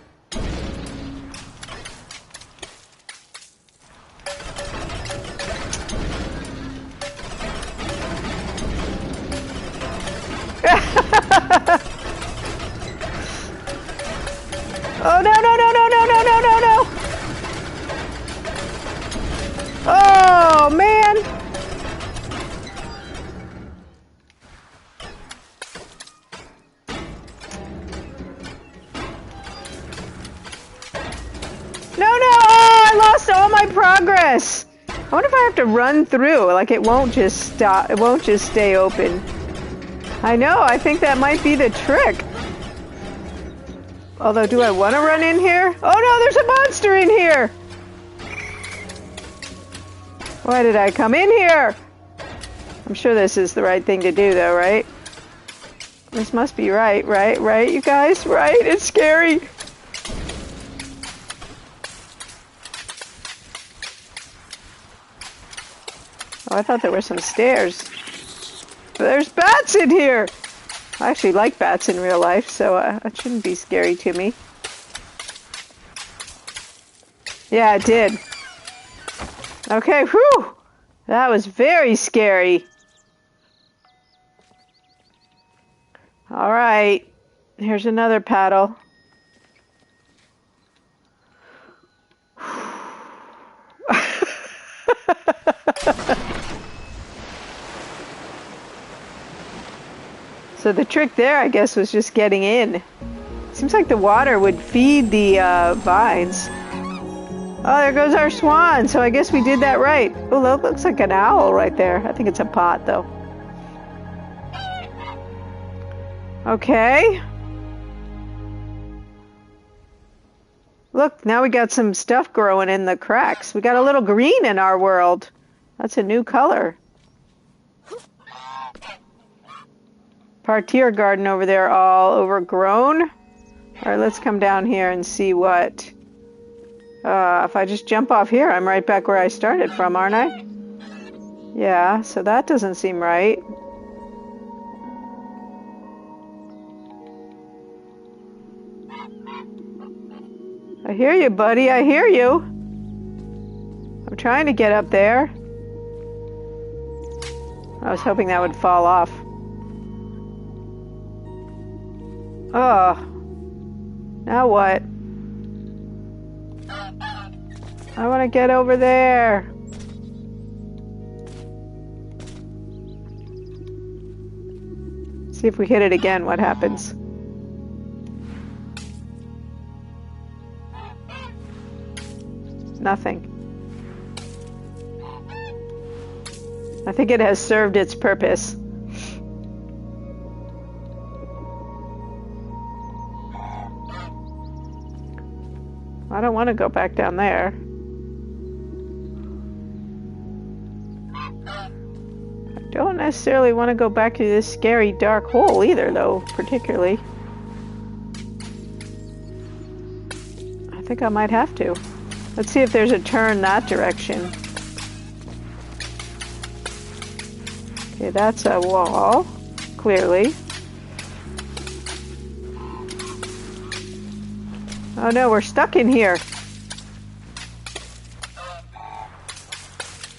Oh, no, no, no, no, no, no, no, no, no. Oh, man. No, no, oh, I lost all my progress. I wonder if I have to run through, like it won't just stop, it won't just stay open. I know, I think that might be the trick. Although, do I want to run in here? Oh no, there's a monster in here! Why did I come in here? I'm sure this is the right thing to do though, right? This must be right, you guys? Right? It's scary. Oh, I thought there were some stairs. But there's bats in here! I actually like bats in real life, so it shouldn't be scary to me. Yeah, it did. Okay, whew! That was very scary. Alright, here's another paddle. So the trick there, I guess, was just getting in. Seems like the water would feed the vines. Oh, there goes our swan. So I guess we did that right. Oh, that looks like an owl right there. I think it's a pot, though. Okay. Look, now we got some stuff growing in the cracks. We got a little green in our world. That's a new color. Parterre garden over there, all overgrown. All right, let's come down here and see what... if I just jump off here, I'm right back where I started from, aren't I? Yeah, so that doesn't seem right. I hear you, buddy. I hear you. I'm trying to get up there. I was hoping that would fall off. Oh. Now what? I want to get over there. See if we hit it again, what happens? Nothing. I think it has served its purpose. I don't want to go back down there. I don't necessarily want to go back to this scary dark hole either, though, particularly. I think I might have to. Let's see if there's a turn that direction. Okay, that's a wall, clearly. Oh no, we're stuck in here.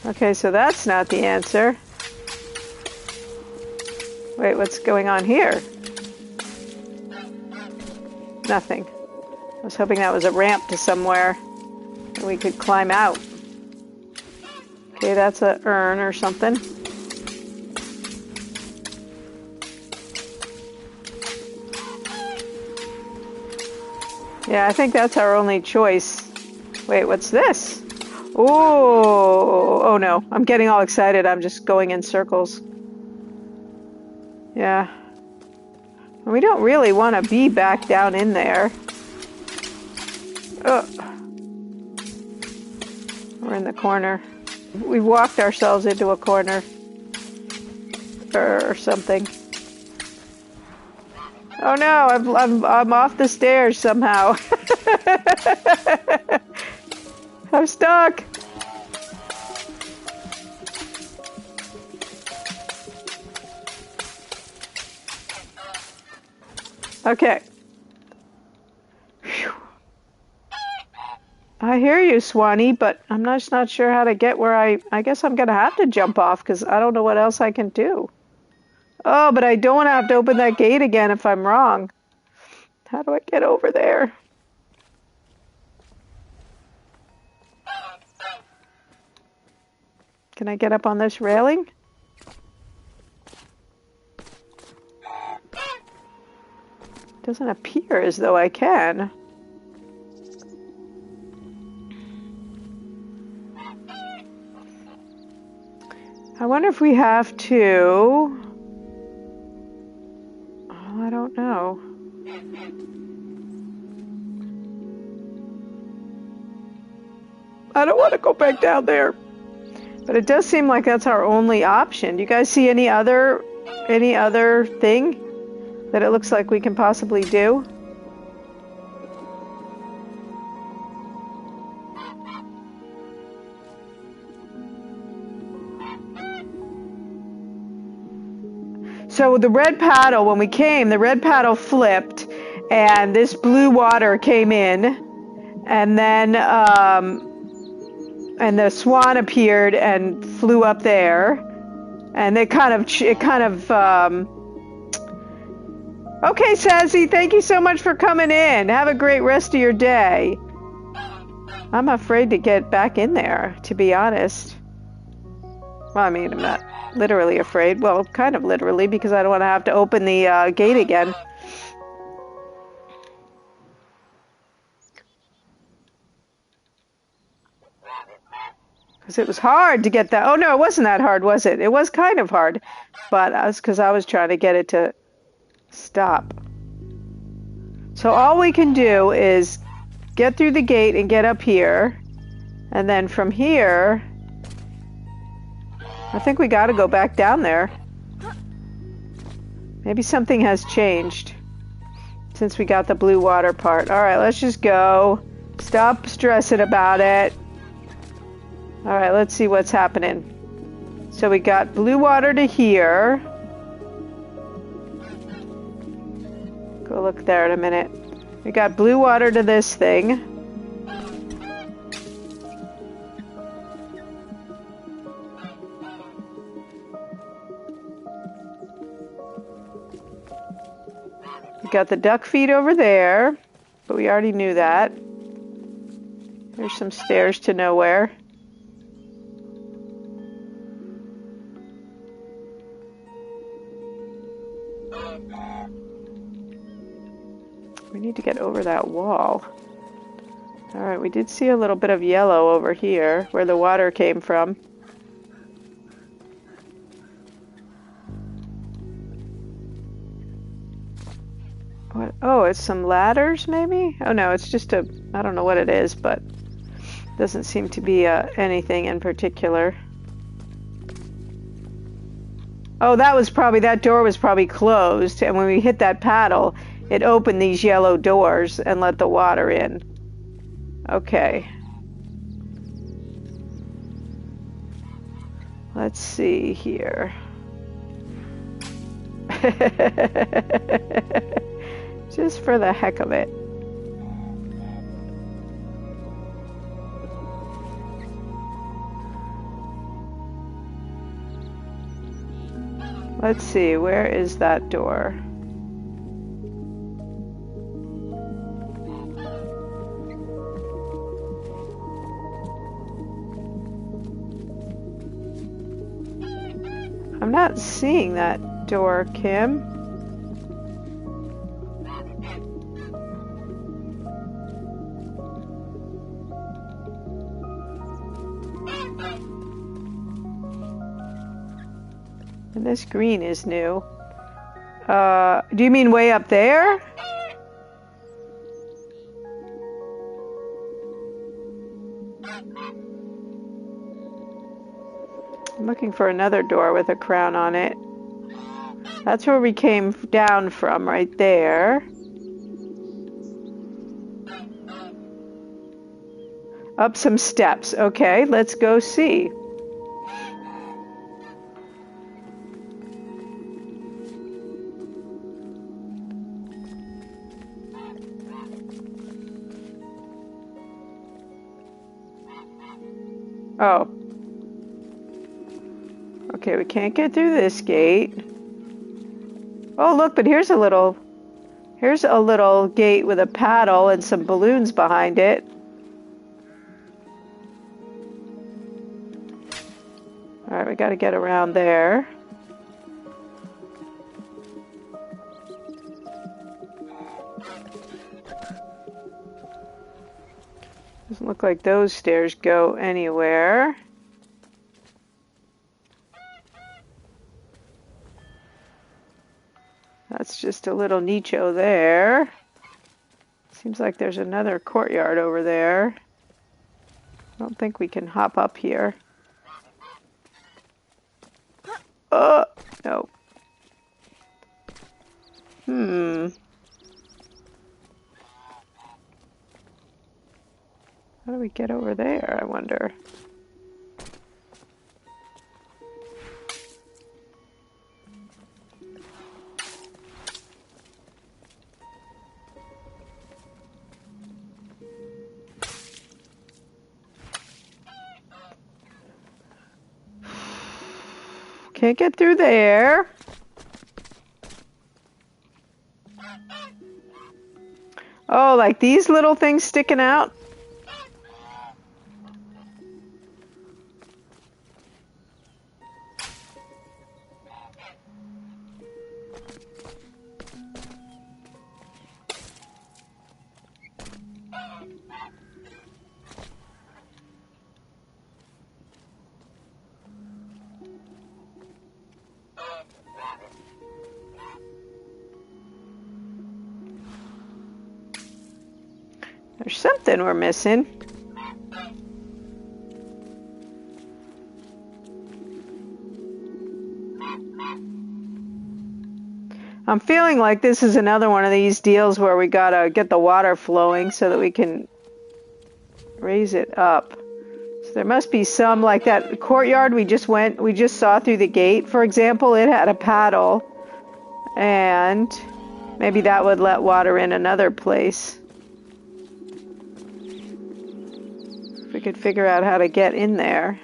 Okay, so that's not the answer. Wait, what's going on here? Nothing. I was hoping that was a ramp to somewhere and we could climb out. Okay, that's an urn or something. Yeah, I think that's our only choice. Wait, what's this? Oh no, I'm getting all excited. I'm just going in circles. Yeah. We don't really want to be back down in there. Oh. We're in the corner. We walked ourselves into a corner. Or something. Oh no, I'm off the stairs somehow. I'm stuck. Okay. Whew. I hear you, Swanee, but I'm just not sure how to get where I guess I'm gonna have to jump off because I don't know what else I can do. Oh, but I don't want to have to open that gate again if I'm wrong. How do I get over there? Can I get up on this railing? Doesn't appear as though I can. I wonder if we have to... I don't know. I don't want to go back down there. But it does seem like that's our only option. Do you guys see any other thing that it looks like we can possibly do? So the red paddle, when we came, the red paddle flipped, and this blue water came in, and then and the swan appeared and flew up there, and it kind of okay, Sassy, thank you so much for coming in. Have a great rest of your day. I'm afraid to get back in there, to be honest. Well, I mean, I'm not literally afraid. Well, kind of literally, because I don't want to have to open the gate again. Because it was hard to get that. Oh, no, it wasn't that hard, was it? It was kind of hard. But that's because I was trying to get it to stop. So all we can do is get through the gate and get up here. And then from here... I think we got to go back down there. Maybe something has changed since we got the blue water part. All right, let's just go. Stop stressing about it. All right, let's see what's happening. So we got blue water to here. Go look there in a minute. We got blue water to this thing. Got the duck feet over there, but we already knew that. There's some stairs to nowhere. We need to get over that wall. Alright, we did see a little bit of yellow over here, where the water came from. What? Oh, it's some ladders, maybe? Oh no, it's just a, I don't know what it is, but doesn't seem to be anything in particular. Oh, that door was probably closed, and when we hit that paddle, it opened these yellow doors and let the water in. Okay. Let's see here. Just for the heck of it. Let's see, where is that door? I'm not seeing that door, Kim. And this green is new. Do you mean way up there? I'm looking for another door with a crown on it. That's where we came down from, right there. Up some steps. Okay, let's go see. Oh. Okay, we can't get through this gate. Oh, look, but here's a little gate with a paddle and some balloons behind it. All right, we got to get around there. Doesn't look like those stairs go anywhere. That's just a little nicho there. Seems like there's another courtyard over there. I don't think we can hop up here. No. How do we get over there, I wonder? Can't get through there. Oh, like these little things sticking out? There's something we're missing. I'm feeling like this is another one of these deals where we gotta get the water flowing so that we can raise it up. So there must be some, like that courtyard we just saw through the gate, for example, it had a paddle, and maybe that would let water in another place. If we could figure out how to get in there.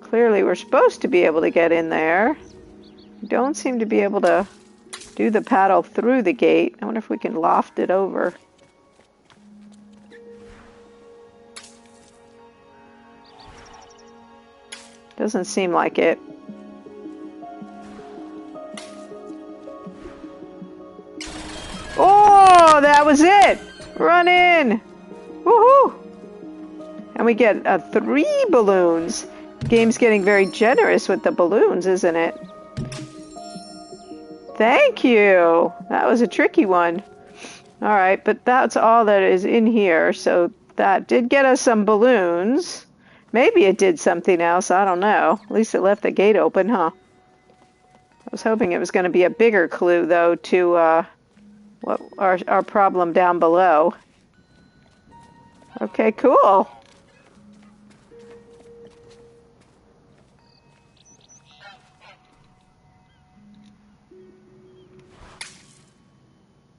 Clearly we're supposed to be able to get in there. We don't seem to be able to do the paddle through the gate. I wonder if we can loft it over. Doesn't seem like it. Oh, that was it! Run in! Woohoo! And we get 3 balloons. game's getting very generous with the balloons, isn't it? Thank you. That was a tricky one. All right, but that's all that is in here. So that did get us some balloons. Maybe it did something else. I don't know. At least it left the gate open, huh? I was hoping it was going to be a bigger clue, though, to what our problem down below. Okay, cool.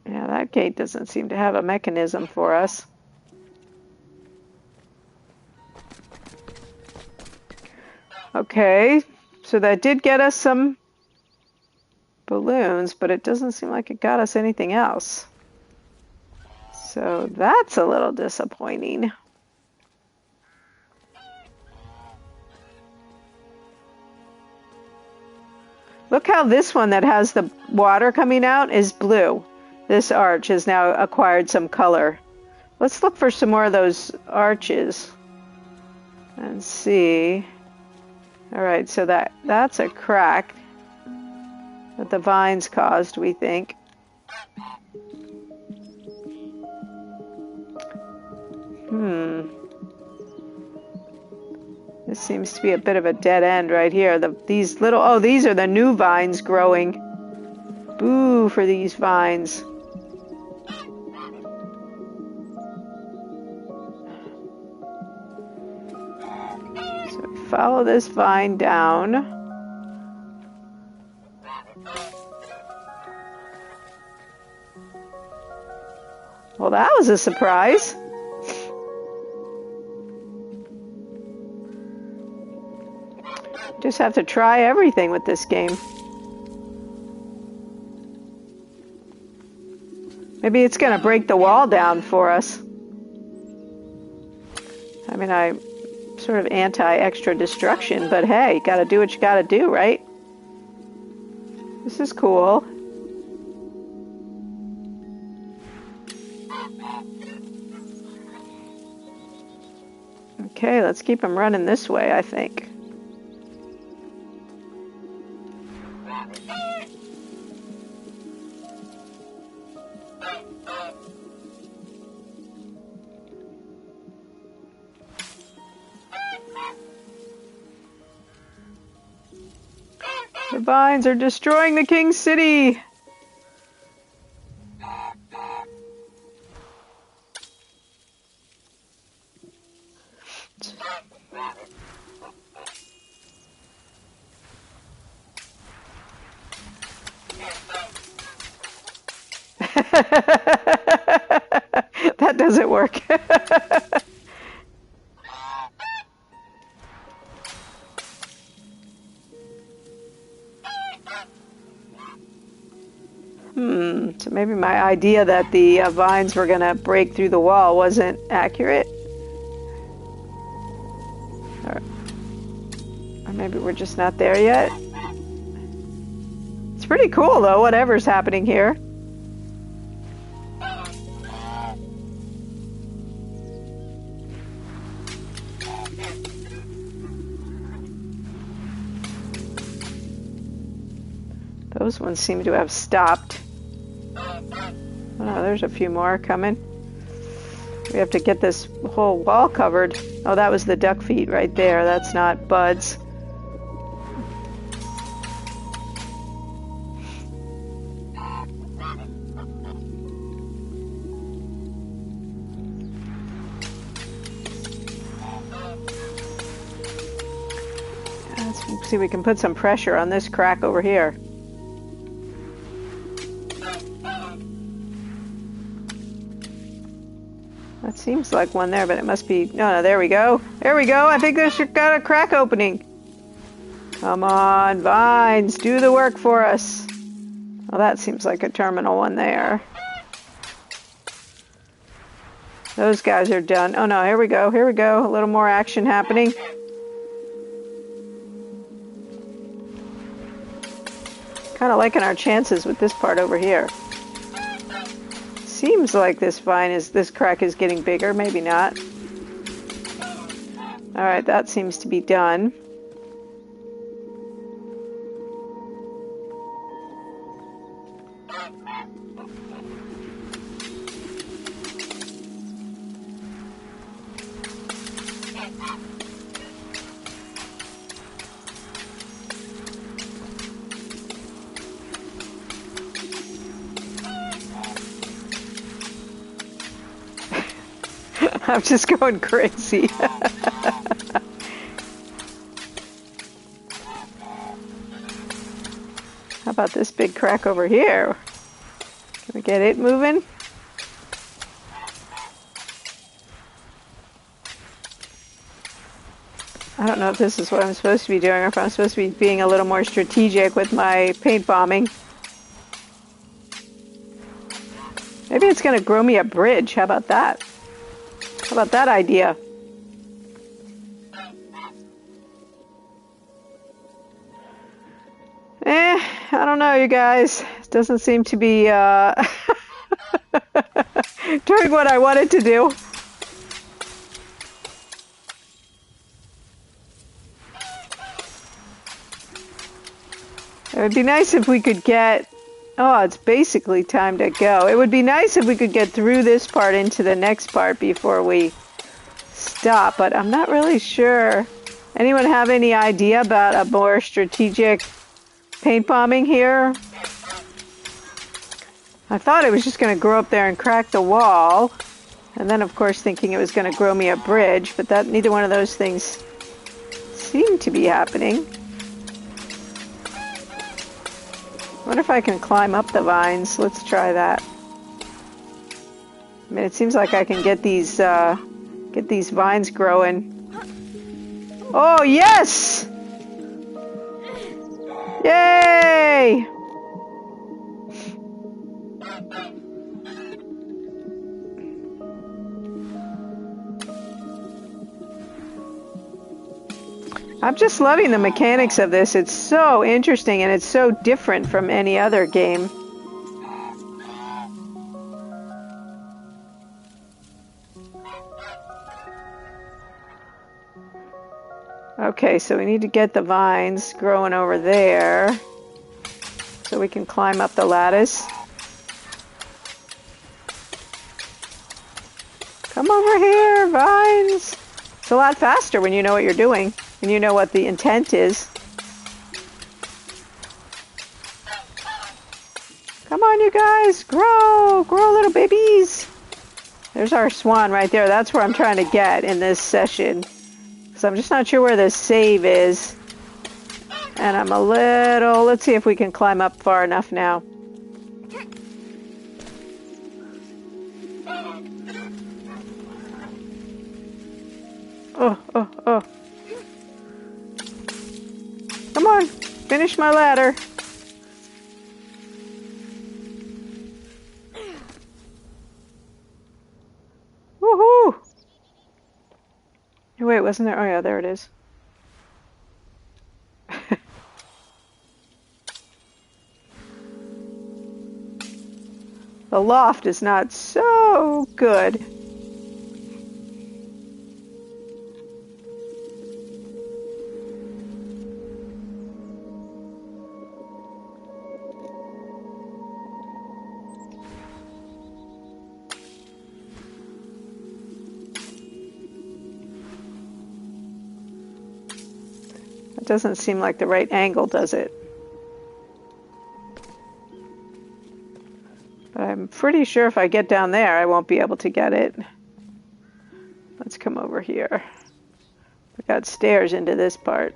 Yeah, that gate doesn't seem to have a mechanism for us. Okay, so that did get us some balloons, but it doesn't seem like it got us anything else. So that's a little disappointing. Look how this one that has the water coming out is blue. This arch has now acquired some color. Let's look for some more of those arches and see. All right, so that's a crack that the vines caused, we think. This seems to be a bit of a dead end right here. These are the new vines growing. Boo for these vines. So we follow this vine down. Well, that was a surprise. Just have to try everything with this game. Maybe it's going to break the wall down for us. I mean, I'm sort of anti-extra destruction, but hey, you got to do what you got to do, right? This is cool. Okay, let's keep them running this way, I think. The vines are destroying the King's City! That doesn't work. So maybe my idea that the vines were going to break through the wall wasn't accurate. Or maybe we're just not there yet. It's pretty cool, though, whatever's happening here. Those ones seem to have stopped. Oh, there's a few more coming. We have to get this whole wall covered. Oh, that was the duck feet right there. That's not buds. Let's see if we can put some pressure on this crack over here. That seems like one there, but it must be... No, there we go. There we go. I think this got a crack opening. Come on, vines, do the work for us. Well, that seems like a terminal one there. Those guys are done. Oh, no, here we go. Here we go. A little more action happening. Kind of liking our chances with this part over here. Seems like this crack is getting bigger. Maybe not. All right, that seems to be done. I'm just going crazy. How about this big crack over here? Can we get it moving? I don't know if this is what I'm supposed to be doing or if I'm supposed to be being a little more strategic with my paint bombing. Maybe it's going to grow me a bridge. How about that? How about that idea? I don't know, you guys. It doesn't seem to be doing what I wanted to do. It would be nice if we could get... Oh, it's basically time to go. It would be nice if we could get through this part into the next part before we stop, but I'm not really sure. Anyone have any idea about a more strategic paint bombing here? I thought it was just going to grow up there and crack the wall, and then of course thinking it was going to grow me a bridge, but that neither one of those things seemed to be happening. I wonder if I can climb up the vines. Let's try that. I mean, it seems like I can get these vines growing. Oh, yes! Yay! I'm just loving the mechanics of this. It's so interesting and it's so different from any other game. Okay, so we need to get the vines growing over there so we can climb up the lattice. Come over here, vines. It's a lot faster when you know what you're doing and you know what the intent is. Come on, you guys, grow little babies. There's our swan right there. That's where I'm trying to get in this session. So I'm just not sure where the save is. And I'm a little... Let's see if we can climb up far enough now. Oh. Come on, finish my ladder. Woohoo! Wait, wasn't there? Oh yeah, there it is. The loft is not so good. It doesn't seem like the right angle, does it? But I'm pretty sure if I get down there, I won't be able to get it. Let's come over here. We got stairs into this part.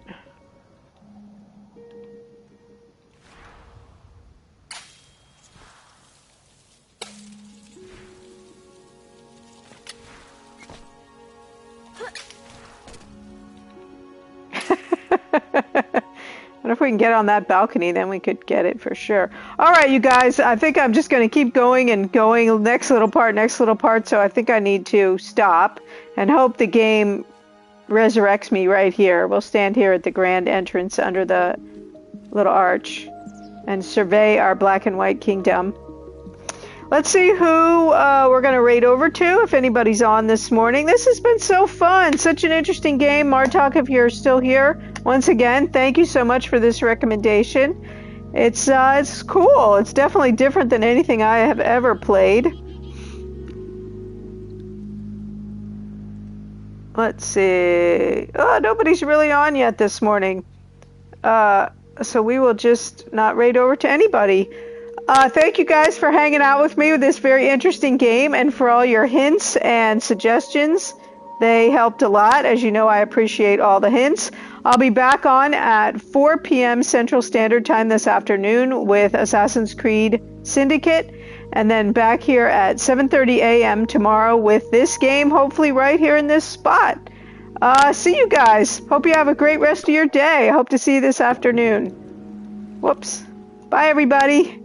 But if we can get on that balcony, then we could get it for sure. All right, you guys, I think I'm just going to keep going and going. Next little part. So I think I need to stop and hope the game resurrects me right here. We'll stand here at the grand entrance under the little arch and survey our black and white kingdom. Let's see who we're going to raid over to, if anybody's on this morning. This has been so fun. Such an interesting game. Martok, if you're still here, once again, thank you so much for this recommendation. It's cool. It's definitely different than anything I have ever played. Let's see. Oh, nobody's really on yet this morning. So we will just not raid over to anybody. Thank you guys for hanging out with me with this very interesting game and for all your hints and suggestions. They helped a lot. As you know, I appreciate all the hints. I'll be back on at 4 p.m. Central Standard Time this afternoon with Assassin's Creed Syndicate, and then back here at 7:30 a.m. tomorrow with this game, hopefully right here in this spot. See you guys. Hope you have a great rest of your day. I hope to see you this afternoon. Whoops. Bye, everybody.